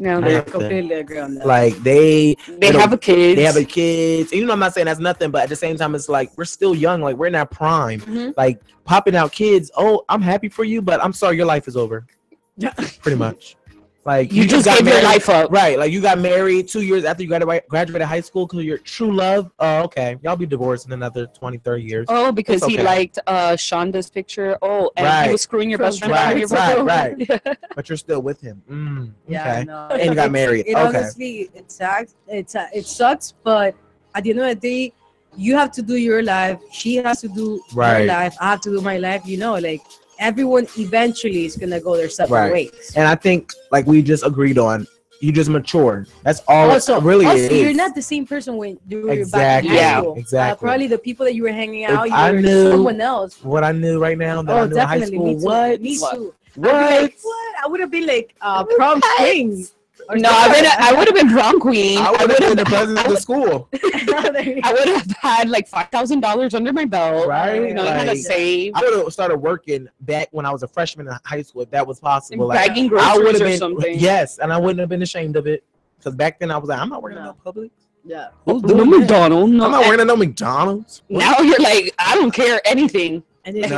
No, I Nothing. completely agree on that. Like they have a kid. They have a kid. And, I'm not saying that's nothing, but at the same time, it's like we're still young. Like we're in our prime. Mhm. Like popping out kids. Oh, I'm happy for you, but I'm sorry, your life is over. Pretty much. Like You just got gave your married- life up. Right. Like you got married 2 years after you graduated high school because your true love. Oh, okay. Y'all be divorced in another 20, 30 years. Oh, because It's he okay. liked Shonda's picture. Oh, and Right. he was screwing your best friend. out of Right, your right, photo. right. But you're still with him. Yeah, okay. no. And you got married. It Okay. honestly, it sucks. It sucks, but at the end of the day, you have to do your life. She has to do Right. her life. I have to do my life. Like everyone eventually is gonna go their separate Right. ways. And I think like we just agreed on, you just matured. That's all Also, it really is. you're not the same person when you were back in Exactly. high Yeah, school. exactly. Probably the people that you were hanging If out, I you were knew someone else. what I knew right now that I Oh, knew in high definitely. school. Me too. What? Me too. What? I'd be like, what? I would have been like prom queen. or No, something. I would have been prom queen. I would have been the president of the school. I would have had like $5,000 under my belt. Right? You know, I had to Like, save. I would have started working back when I was a freshman in high school if that was possible. And bagging I groceries would have or been, something. Yes, and I wouldn't have been ashamed of it. Because back then I was like, I'm not working at no Publix. Yeah. Who's No doing that? McDonald's. No. I'm not working at no McDonald's. Now you're like, I don't care anything. And No.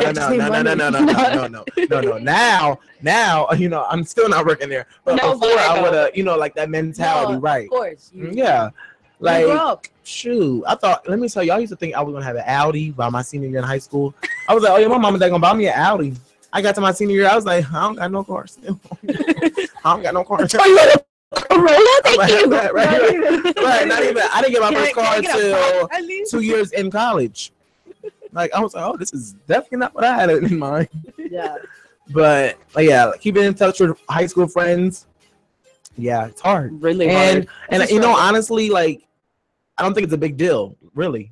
Now, I'm still not working there. But No, before but I I know. would have, like that mentality, No, right? Of course. Yeah. Like, grow up. shoot, I thought, let me tell you, I used to think I was going to have an Audi by my senior year in high school. I was like, oh, yeah, my mama ain't going to buy me an Audi. I got to my senior year. I was like, I don't got no car still. I don't got no car. Corolla, thank you. Right. Not even. I didn't get my first car until 2 years in college. Like I was like, oh, this is definitely not what I had in mind. Yeah. But yeah, keeping in touch with high school friends. Yeah, it's hard. Really hard. And you know, honestly, like I don't think it's a big deal, really.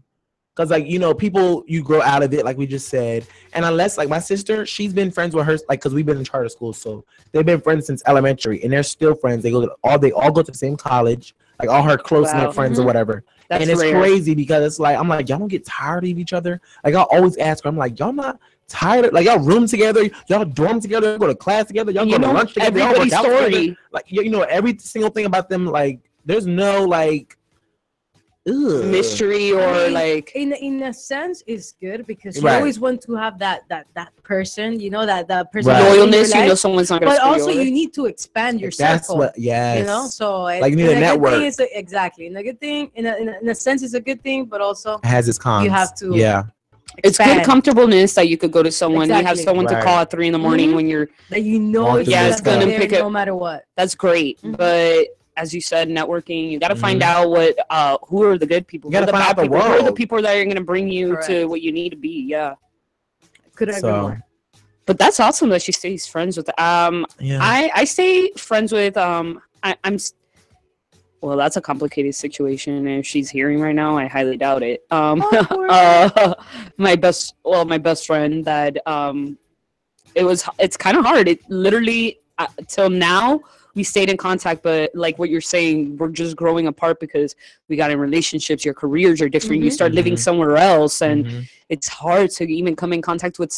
Because, like, you know, people, you grow out of it, like we just said. And unless, like, my sister, she's been friends with her, like, because we've been in charter school. So they've been friends since elementary. And they're still friends. They all go to the same college. Like, all her close-knit friends or whatever. That's and it's rare. crazy because it's like, I'm like, y'all don't get tired of each other? Like, I'll always ask her, I'm like, y'all not tired of, like, y'all room together, y'all dorm together, go to class together, y'all go to lunch together, y'all work out together. Like, you know, every single thing about them, like, there's no, like, mystery or like in a sense it's good because you always want to have that person, you know, that person loyalness, you know, someone's not gonna but also you need to expand your circle. What, yes. You know, so like you need a network. Exactly. In a good thing, in a sense it's a good thing, but also it has its cons. You have to it's good comfortableness that you could go to someone. You have someone to call at 3 a.m. when you're that you know it's gonna pick up no matter what. That's great. But as you said, networking, you got to find out who are the good people, who are the bad people, who are the people that are going to bring you to what you need to be. Yeah. Could I go more? But that's awesome that she stays friends with. I stay friends with. I'm. Well, that's a complicated situation. If she's hearing right now, I highly doubt it. My best friend that it's kind of hard. It literally till now. We stayed in contact, but like what you're saying, we're just growing apart because we got in relationships, your careers are different, you start living somewhere else, and it's hard to even come in contact with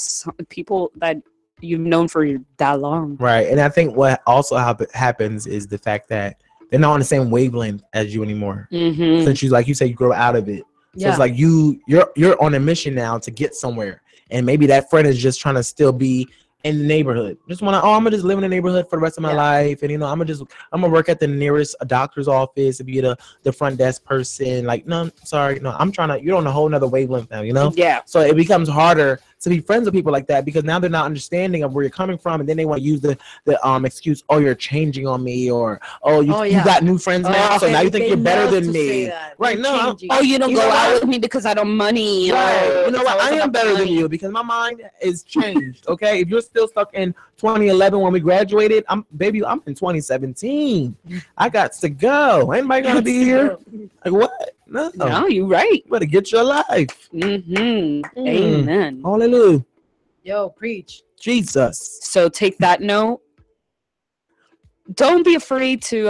people that you've known for that long. Right, and I think what also happens is the fact that they're not on the same wavelength as you anymore. Since you, like you said, you grow out of it. So it's like you're on a mission now to get somewhere, and maybe that friend is just trying to still be in the neighborhood. Just want to, I'm gonna just live in the neighborhood for the rest of my life, and you know, I'm gonna work at the nearest doctor's office and be the front desk person. Like, no, sorry, no, I'm trying to. You're on a whole nother wavelength now, you know. Yeah. So it becomes harder to be friends with people like that because now they're not understanding of where you're coming from, and then they want to use the excuse, oh, you're changing on me, or you got new friends now, so now you think you're better than me. Right? No. Oh, you don't go out with me because I don't money. Right. You know what? I am better than you because my mind is changed. Okay, if you're still stuck in 2011 when we graduated, I'm in 2017. I got to go. Ain't nobody gonna be here. Like what? No, you're right. You better get your life. Amen. Hallelujah. Yo, preach. Jesus. So take that note. Don't be afraid to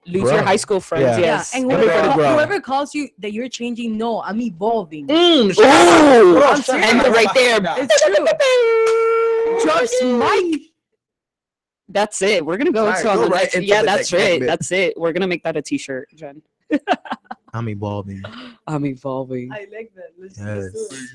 lose your high school friends. Yes. And whoever calls you that you're changing, no, I'm evolving. And right there. It's true. Just Mike. That's it. We're gonna go to the next. Yeah, that's it. That's it. We're gonna make that a t-shirt, Jen. I'm evolving. I'm evolving. I like that.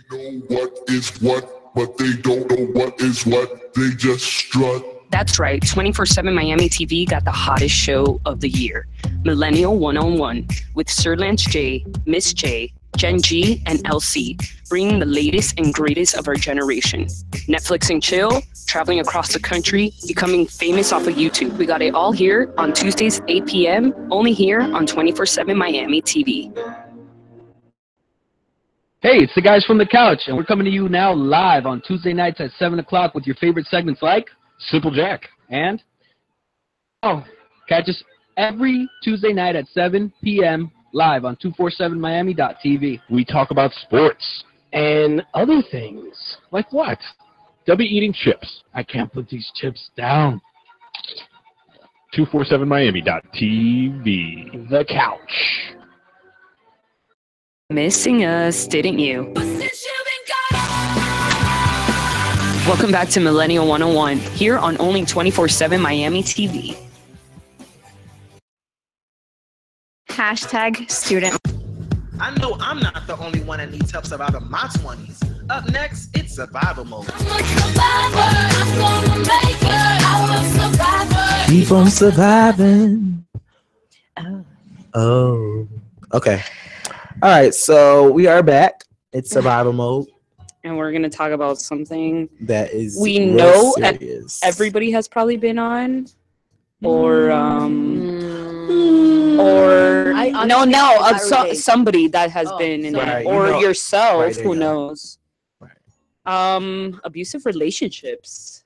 They know what is what, but they don't know what is what. They just strut. That's right. 24/7 Miami TV got the hottest show of the year, Millennial 1-on-1, with Sir Lance J, Miss J, Gen G, and LC, bringing the latest and greatest of our generation. Netflix and chill, traveling across the country, becoming famous off of YouTube. We got it all here on Tuesdays, 8 p.m., only here on 24/7 Miami TV. Hey, it's the guys from the couch, and we're coming to you now live on Tuesday nights at 7 o'clock with your favorite segments like Simple Jack and catch us every Tuesday night at 7 p.m. live on 247miami.tv. We talk about sports and other things. Like what? They'll be eating chips. I can't put these chips down. 247miami.tv. The couch. Missing us, didn't you? Welcome back to Millennial 101, here on only 24/7 Miami TV. # student. I know I'm not the only one that needs help surviving my 20s. Up next, it's survival mode. Keep on surviving. Oh. Okay. All right, so we are back. It's survival mode. and we're gonna talk about something that is we real know serious. everybody has probably been on, or somebody that has been in Right, it, or yourself, right, there who you go. knows. Abusive relationships.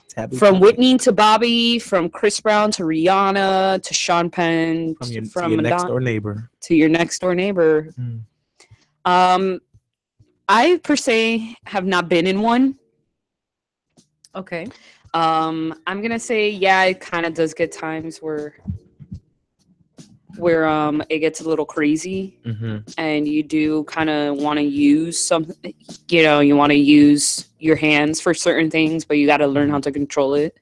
Taboo From topic. Whitney to Bobby, from Chris Brown to Rihanna to Sean Penn, From your Madonna next door neighbor. to your next door neighbor. I per se have not been in one. Okay. I'm gonna say it kind of does get times where it gets a little crazy, and you do kind of want to use something. You want to use your hands for certain things, but you got to learn how to control it.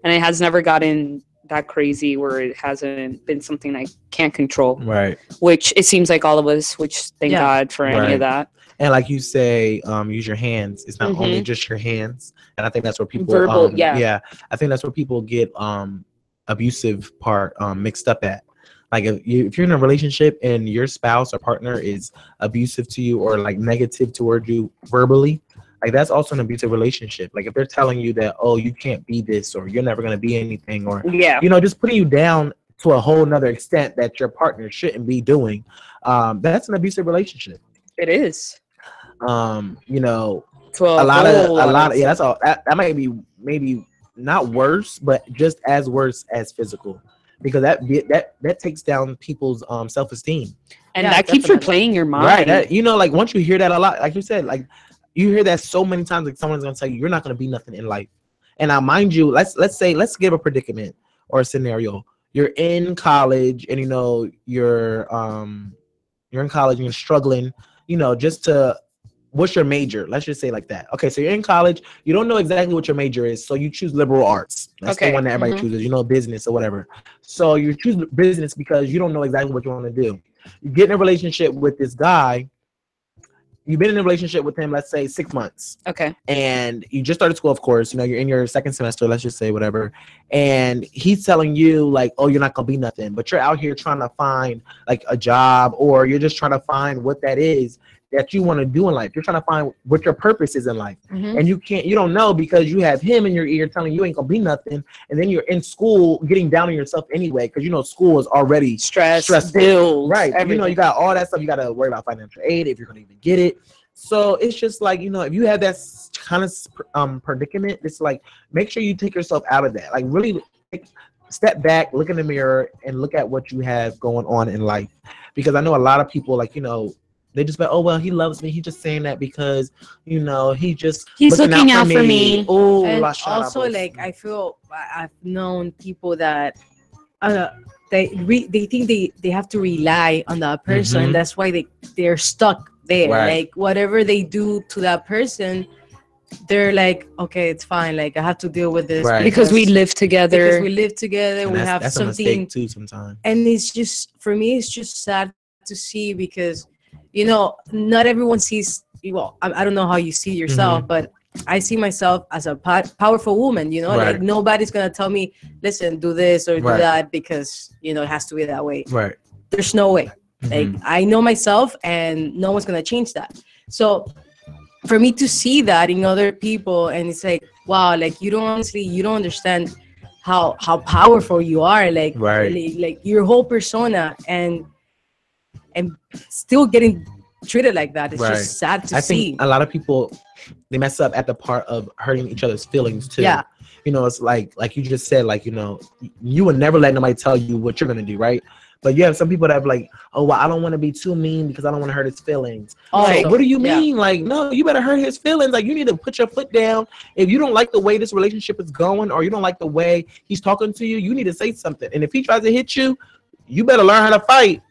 And it has never gotten that crazy where it hasn't been something I can't control. Right. Which it seems like all of us. Which thank God for any of that. And like you say, use your hands. It's not only just your hands, and I think that's where people verbal. I think that's where people get abusive part mixed up at. Like if you're in a relationship and your spouse or partner is abusive to you or like negative toward you verbally, like that's also an abusive relationship. Like if they're telling you that, oh, you can't be this, or you're never gonna be anything, or just putting you down to a whole nother extent that your partner shouldn't be doing, that's an abusive relationship. It is. A lot of that's all. That might be maybe not worse, but just as worse as physical. Because that takes down people's self-esteem, and that keeps replaying your mind. Right. Like once you hear that a lot, like you said, like you hear that so many times, like someone's gonna tell you you're not gonna be nothing in life. And now, mind you, let's give a predicament or a scenario. You're in college, and you're in college and you're struggling, just to. What's your major? Let's just say like that. Okay, so you're in college. You don't know exactly what your major is, so you choose liberal arts. That's the one that everybody chooses. Business or whatever. So you choose business because you don't know exactly what you want to do. You get in a relationship with this guy. You've been in a relationship with him, let's say 6 months. Okay. And you just started school, of course. You're in your second semester, let's just say whatever. And he's telling you like, oh, you're not going to be nothing. But you're out here trying to find like a job, or you're just trying to find what that is that you want to do in life. You're trying to find what your purpose is in life. And you don't know because you have him in your ear telling you ain't going to be nothing. And then you're in school getting down on yourself anyway because, school is already stressful. Bills, right. Everything. You got all that stuff. You got to worry about financial aid if you're going to even get it. So it's just like, if you have that kind of predicament, it's like, make sure you take yourself out of that. Like really step back, look in the mirror and look at what you have going on in life. Because I know a lot of people they just like, oh, well, he loves me. He's just saying that because, he's looking out for me. Oh, and also, like, I feel I've known people that they think they have to rely on that person. And that's why they're stuck there. Right. Like, whatever they do to that person, they're like, okay, it's fine. Like, I have to deal with this. Right. Because we live together. And we have that's something. A mistake too sometimes. And it's just, for me, it's just sad to see because, not everyone sees, well, I don't know how you see yourself, but I see myself as a powerful woman, like nobody's going to tell me, listen, do this or do that because, it has to be that way. Right. There's no way. Like, I know myself and no one's going to change that. So for me to see that in other people, and it's like, wow, like you don't understand how powerful you are, like your whole persona, and still getting treated like that. It's just sad to see. I think a lot of people, they mess up at the part of hurting each other's feelings too. Yeah. It's like you just said, like, you would never let nobody tell you what you're going to do, right? But you have some people that are like, oh, well, I don't want to be too mean because I don't want to hurt his feelings. So what do you mean? Like, no, you better hurt his feelings. Like, you need to put your foot down. If you don't like the way this relationship is going, or you don't like the way he's talking to you, you need to say something. And if he tries to hit you, you better learn how to fight.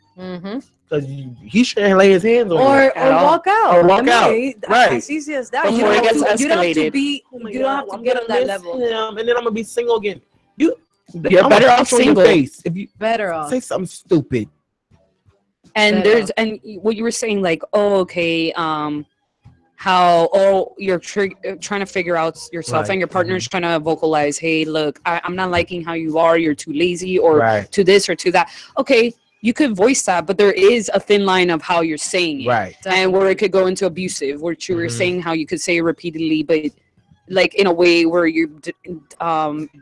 Because he shouldn't lay his hands on you. Or walk out. Or walk out. Right. As easy as that. Before it gets escalated. You don't have to get on that level. And then I'm going to be single again. You're better off single. If you better off. Say something stupid. And and what you were saying, like, oh, okay, you're trying to figure out yourself, and your partner's trying to vocalize, hey, look, I'm not liking how you are. You're too lazy, or to this or to that. Okay, you could voice that, but there is a thin line of how you're saying it, Right. and where it could go into abusive, where you were saying how you could say it repeatedly, but like in a way where you're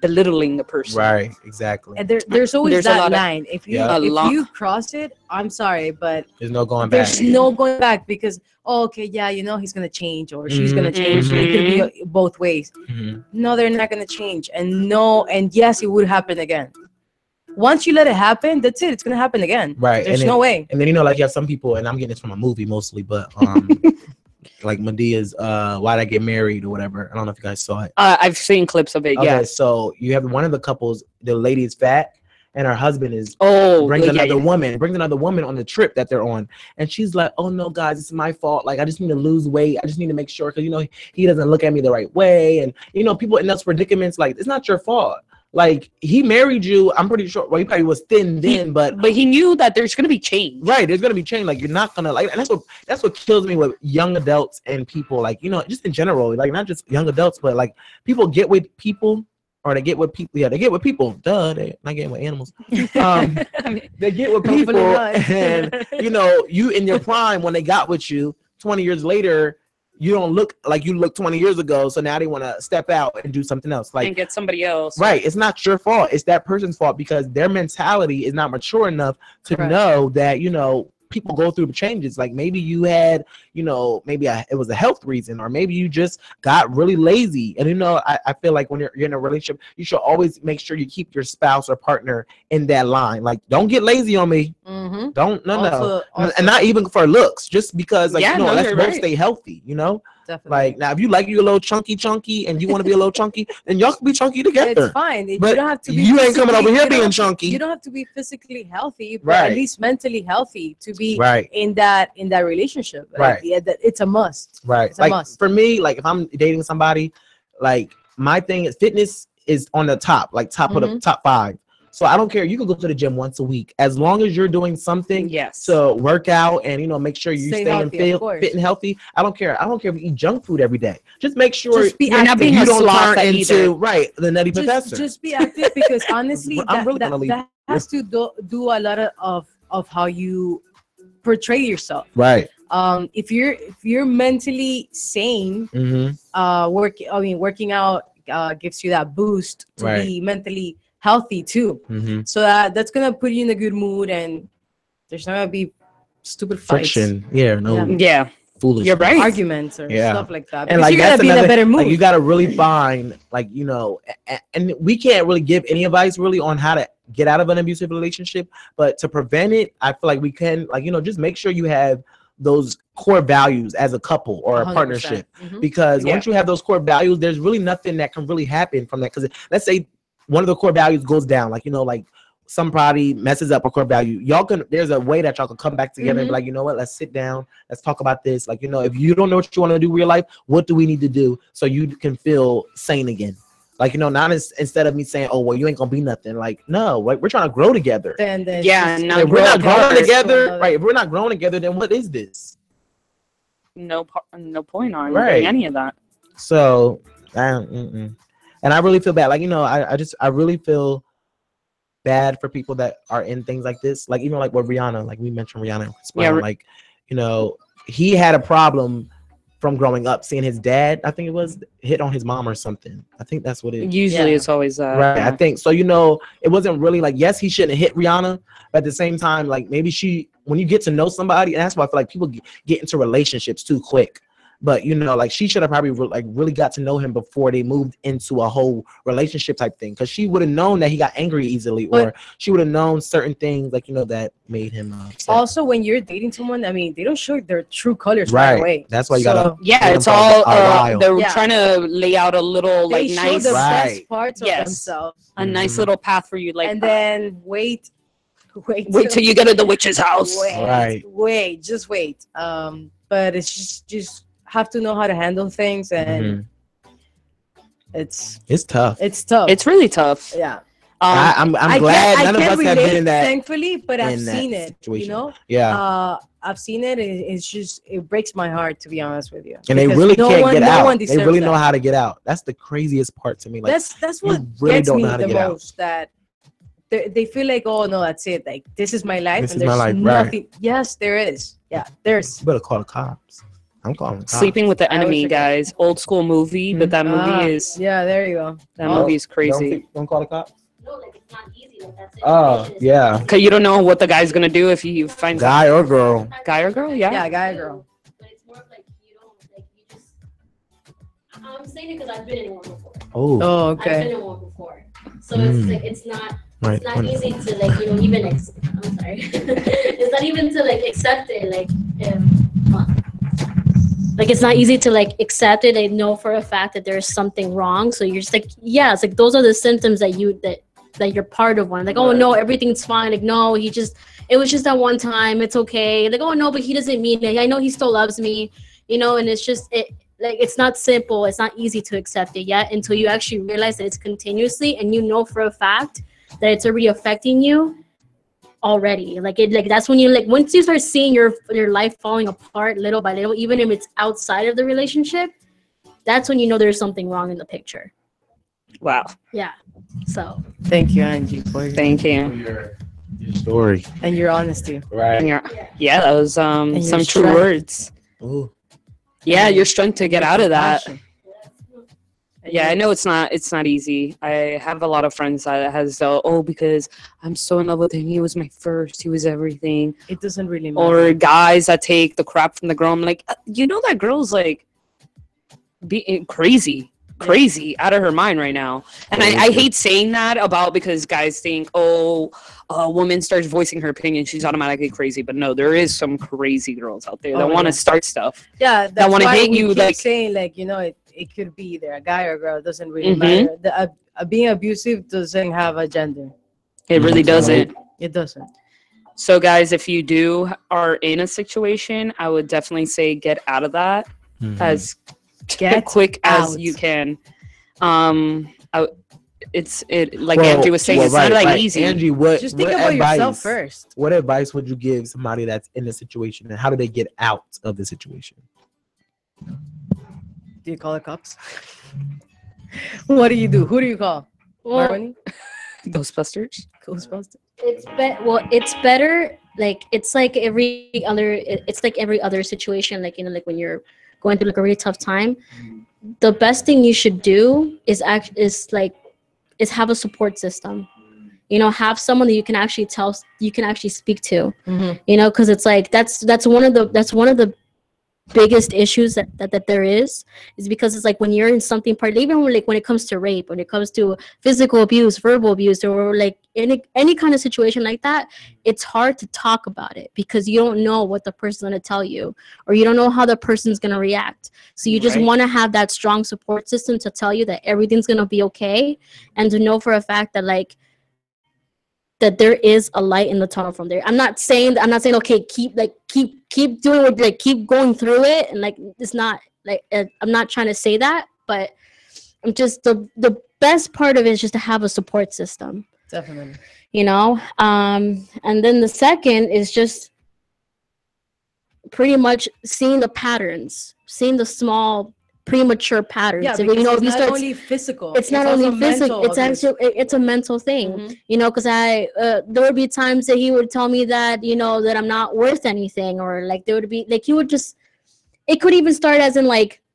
belittling the person. Right. Exactly. And there's always There's a that lot of- line. If you Yeah. you cross it, I'm sorry, but There's no going back. there's no going back because okay, yeah, he's gonna change or she's gonna change. It could be both ways. No, they're not gonna change, and yes, it would happen again. Once you let it happen, that's it. It's gonna happen again. Right. There's and no then, way. And then like you have some people, and I'm getting this from a movie mostly, but like Medea's Why'd I Get Married or whatever. I don't know if you guys saw it. I've seen clips of it. Okay, Yeah. so you have one of the couples, the lady is fat and her husband is brings another woman on the trip that they're on, and she's like, oh no guys, it's my fault, like I just need to lose weight, I just need to make sure, because he doesn't look at me the right way, and people in those predicaments, like it's not your fault. Like he married you, I'm pretty sure. Well, he probably was thin then, but he knew that there's gonna be change. Right, there's gonna be change. Like you're not gonna like, and that's what kills me with young adults and people. Like just in general, like not just young adults, but like people get with people, or they get with people. Yeah, they get with people. Duh, they're not getting with animals. They get with people, and you in your prime when they got with you. 20 years later, you don't look like you looked 20 years ago, so now they want to step out and do something else, like and get somebody else. Right, it's not your fault, it's that person's fault, because their mentality is not mature enough to know that people go through changes. Like maybe you had maybe it was a health reason, or maybe you just got really lazy. And I feel like when you're in a relationship, you should always make sure you keep your spouse or partner in that line. Like don't get lazy on me. Don't no. And not even for looks, just because let's both stay healthy. Definitely. Like now, if you like you a little chunky, and you want to be a little chunky, then y'all can be chunky together. It's fine. But you don't have to be. You ain't coming over here being chunky. You don't have to be physically healthy, but at least mentally healthy to be in that relationship. Right. Like, yeah, it's a must. Right. It's a must. For me, like if I'm dating somebody, like my thing is fitness is on the top, like top of the top 5. So I don't care. You can go to the gym once a week, as long as you're doing something to work out and make sure you stay fit and healthy. I don't care. I don't care if you eat junk food every day. Just make sure you're not being you a don't sloth turn into either. The nutty professor. Just be active, because honestly, that has to do a lot of how you portray yourself. Right. If you're mentally sane, working out gives you that boost to be mentally healthy too. So that's gonna put you in a good mood, and there's not gonna be stupid fights. Friction. Foolish. You're right. Arguments or stuff like that. And like, you're gonna be in a better mood. Like, you gotta really find and we can't really give any advice really on how to get out of an abusive relationship, but to prevent it, I feel like we can just make sure you have those core values as a couple or a 100%. partnership, because once you have those core values, there's really nothing that can really happen from that. Because let's say one of the core values goes down, like like somebody messes up a core value, there's a way that y'all can come back together and be like, what, let's sit down, let's talk about this. Like, if you don't know what you want to do with your life, what do we need to do so you can feel sane again? Like, not instead of me saying, oh, well, you ain't gonna be nothing. Like, no, like, we're trying to grow together. Then if we're not growing together, right? If we're not growing together, then what is this? No point on doing any of that. So, and I really feel bad. Like, I really feel bad for people that are in things like this. Like, even like with Rihanna, like we mentioned Rihanna and Chris Brown, like, he had a problem from growing up, seeing his dad, I think it was, hit on his mom or something. I think that's what it is. Usually it's always right. I think so. It wasn't really like, yes, he shouldn't hit Rihanna, but at the same time, like maybe when you get to know somebody, and that's why I feel like people get into relationships too quick. But like she should have probably really got to know him before they moved into a whole relationship type thing, because she would have known that he got angry easily, or she would have known certain things like that made him upset. Also, when you're dating someone, I mean, they don't show their true colors right away. That's why you gotta. It's all they're trying to lay out a little they show nice the best parts of themselves, a nice little path for you, like, and then wait till you get to the witch's house. Just wait. But it's just have to know how to handle things, and it's tough. It's really tough. Yeah. I'm glad none of us have been in that. Thankfully, but I've seen it. Situation. Yeah. I've seen it. It's just, it breaks my heart, to be honest with you. And they really can't get out. They really know how to get out. That's the craziest part to me. Like, that's what really gets me the most. That they feel like, oh no, that's it. Like this is my life, This and is my there's life, nothing. right. Yes, there is. Yeah, there's. You better call the cops. I'm calling the cops. Sleeping with the I Enemy, wish I could. guys. Old school movie, but that movie is Yeah, there you go. that movie is crazy. Don't call the cops. No, like it's not easy. Like that's it. Oh, yeah. Cause you don't know what the guy's gonna do if he finds Guy or girl. guy or girl. Yeah. Yeah, guy or girl. But it's more of like you don't like you just. I'm saying it because I've been in one before. Oh. Oh, I've been okay. in one before, so it's like it's not. Right. It's not easy to like even. I'm sorry. It's not even to like accept it like it's not easy to like accept it and know for a fact that there's something wrong. So you're just like, yeah, it's like those are the symptoms that you're part of one. Like, oh no, everything's fine. Like, no, it was just that one time. It's okay. Like, oh no, but he doesn't mean it. I know he still loves me, and it's just like it's not simple. It's not easy to accept it yet until you actually realize that it's continuously and you know for a fact that it's already affecting you already. Like that's when you like once you start seeing your life falling apart little by little, even if it's outside of the relationship, that's when you know there's something wrong in the picture. Wow. Yeah. So Thank you, Angie, for Thank you. Your story. and your honesty. Right. Yeah, that was your some true strength. words. Ooh. Yeah, your strength to get out of that. Passion. Yeah, I know it's not easy. I have a lot of friends that has because I'm so in love with him. He was my first. He was everything. It doesn't really matter. Or guys that take the crap from the girl. I'm like, that girl's like being crazy out of her mind right now. And I hate saying that because guys think, a woman starts voicing her opinion, she's automatically crazy. But no, there is some crazy girls out there that want to start stuff. Yeah, that want to hate you. Keep Like saying, like it could be either a guy or a girl. It doesn't really matter. Being abusive doesn't have a gender. It really doesn't. It doesn't. So, guys, if you are in a situation, I would definitely say get out of that as quick as you can. Angie was saying, it's not like easy. Angie, just think about yourself first. What advice would you give somebody that's in a situation, and how do they get out of the situation? Do you call the cops? What do you do? Who do you call? Maroni? Ghostbusters. It's better. Like it's like every other situation. Like like when you're going through like a really tough time, the best thing you should do is have a support system. Have someone that you can actually speak to. Because it's like that's one of the biggest issues that there is because it's like when you're in something even when it comes to rape, when it comes to physical abuse, verbal abuse, or like any kind of situation like that, it's hard to talk about it because you don't know what the person's going to tell you, or you don't know how the person's going to react. So you just want to have that strong support system to tell you that everything's going to be okay, and to know for a fact that that there is a light in the tunnel from there. I'm not saying okay, keep doing what, keep going through it, and it's not I'm not trying to say that, but I'm just the best part of it is just to have a support system. Definitely. And then the second is just pretty much seeing the patterns, seeing the small premature patterns. Yeah, because it's not only physical. It's not only physical. It's actually it's a mental thing. Because there would be times that he would tell me that that I'm not worth anything, or there would be he would just. It could even start as in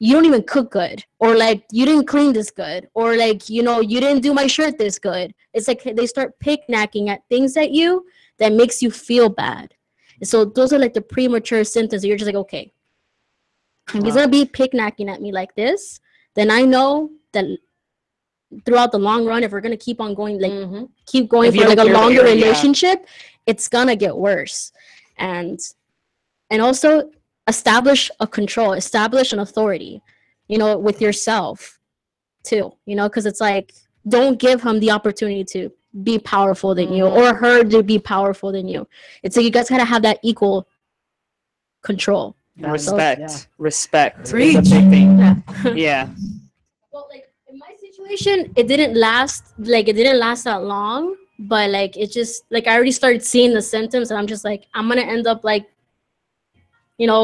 you don't even cook good, or you didn't clean this good, or you didn't do my shirt this good. It's like they start picking at things at you that makes you feel bad. And so those are the premature symptoms. You're just like, okay. If he's gonna be picking at me like this, then I know that throughout the long run, if we're gonna keep on going, keep going for a longer relationship, it's gonna get worse. And also establish a control, establish an authority, with yourself too, because it's don't give him the opportunity to be powerful than you, or her to be powerful than you. It's you guys gotta have that equal control. Respect is a big thing. Yeah. Well, in my situation, it didn't last that long, but it just I already started seeing the symptoms, and I'm just I'm gonna end up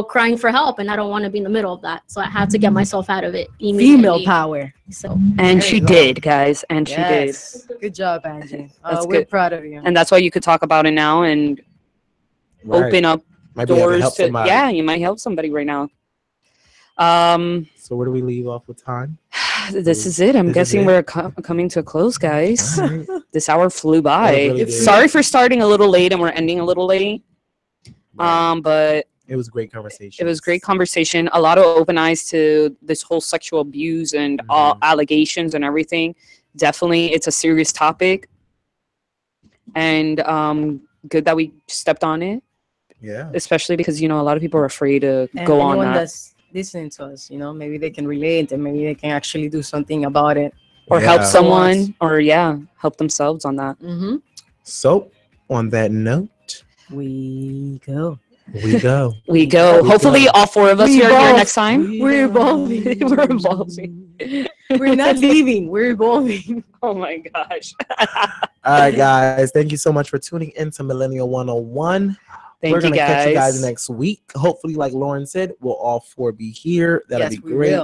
crying for help, and I don't want to be in the middle of that. So I had to get myself out of it immediately. Female power. So and she did, guys, and she did. Good job, Angie. That's we're good. proud of you. And that's why you could talk about it now and open up doors to you might help somebody right now. So where do we leave off with time? This is it. I'm guessing we're coming to a close, guys. Right. This hour flew by. Really sorry for starting a little late and we're ending a little late. Right. But it was great conversation. It was great conversation. A lot of open eyes to this whole sexual abuse and all allegations and everything. Definitely, it's a serious topic. And good that we stepped on it. Yeah. Especially because, a lot of people are afraid to go on that. That's listening to us, maybe they can relate and maybe they can actually do something about it. Or help someone or, help themselves on that. Mm-hmm. So, on that note, we go. Hopefully, all four of us are here next time. We're evolving. We're evolving. We're not leaving. We're evolving. Oh my gosh. All right, guys. Thank you so much for tuning in to Millennial 101. We're going to catch you guys next week. Hopefully, like Lauren said, we'll all four be here. That'll be great.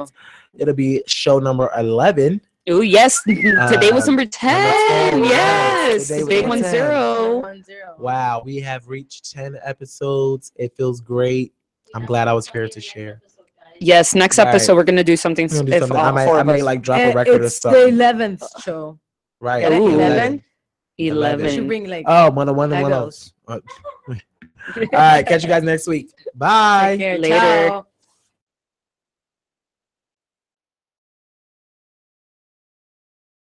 It'll be show number 11. Oh, yes. Today was number 10. Yes. Today 10. Wow. We have reached 10 episodes. It feels great. I'm glad I was here to share. Yes. Next episode, we're going to do something. I might like drop a record or something. It's the 11th show. Right. 11. You should bring like 101. All right. Catch you guys next week. Bye. Take care. Later. Ciao.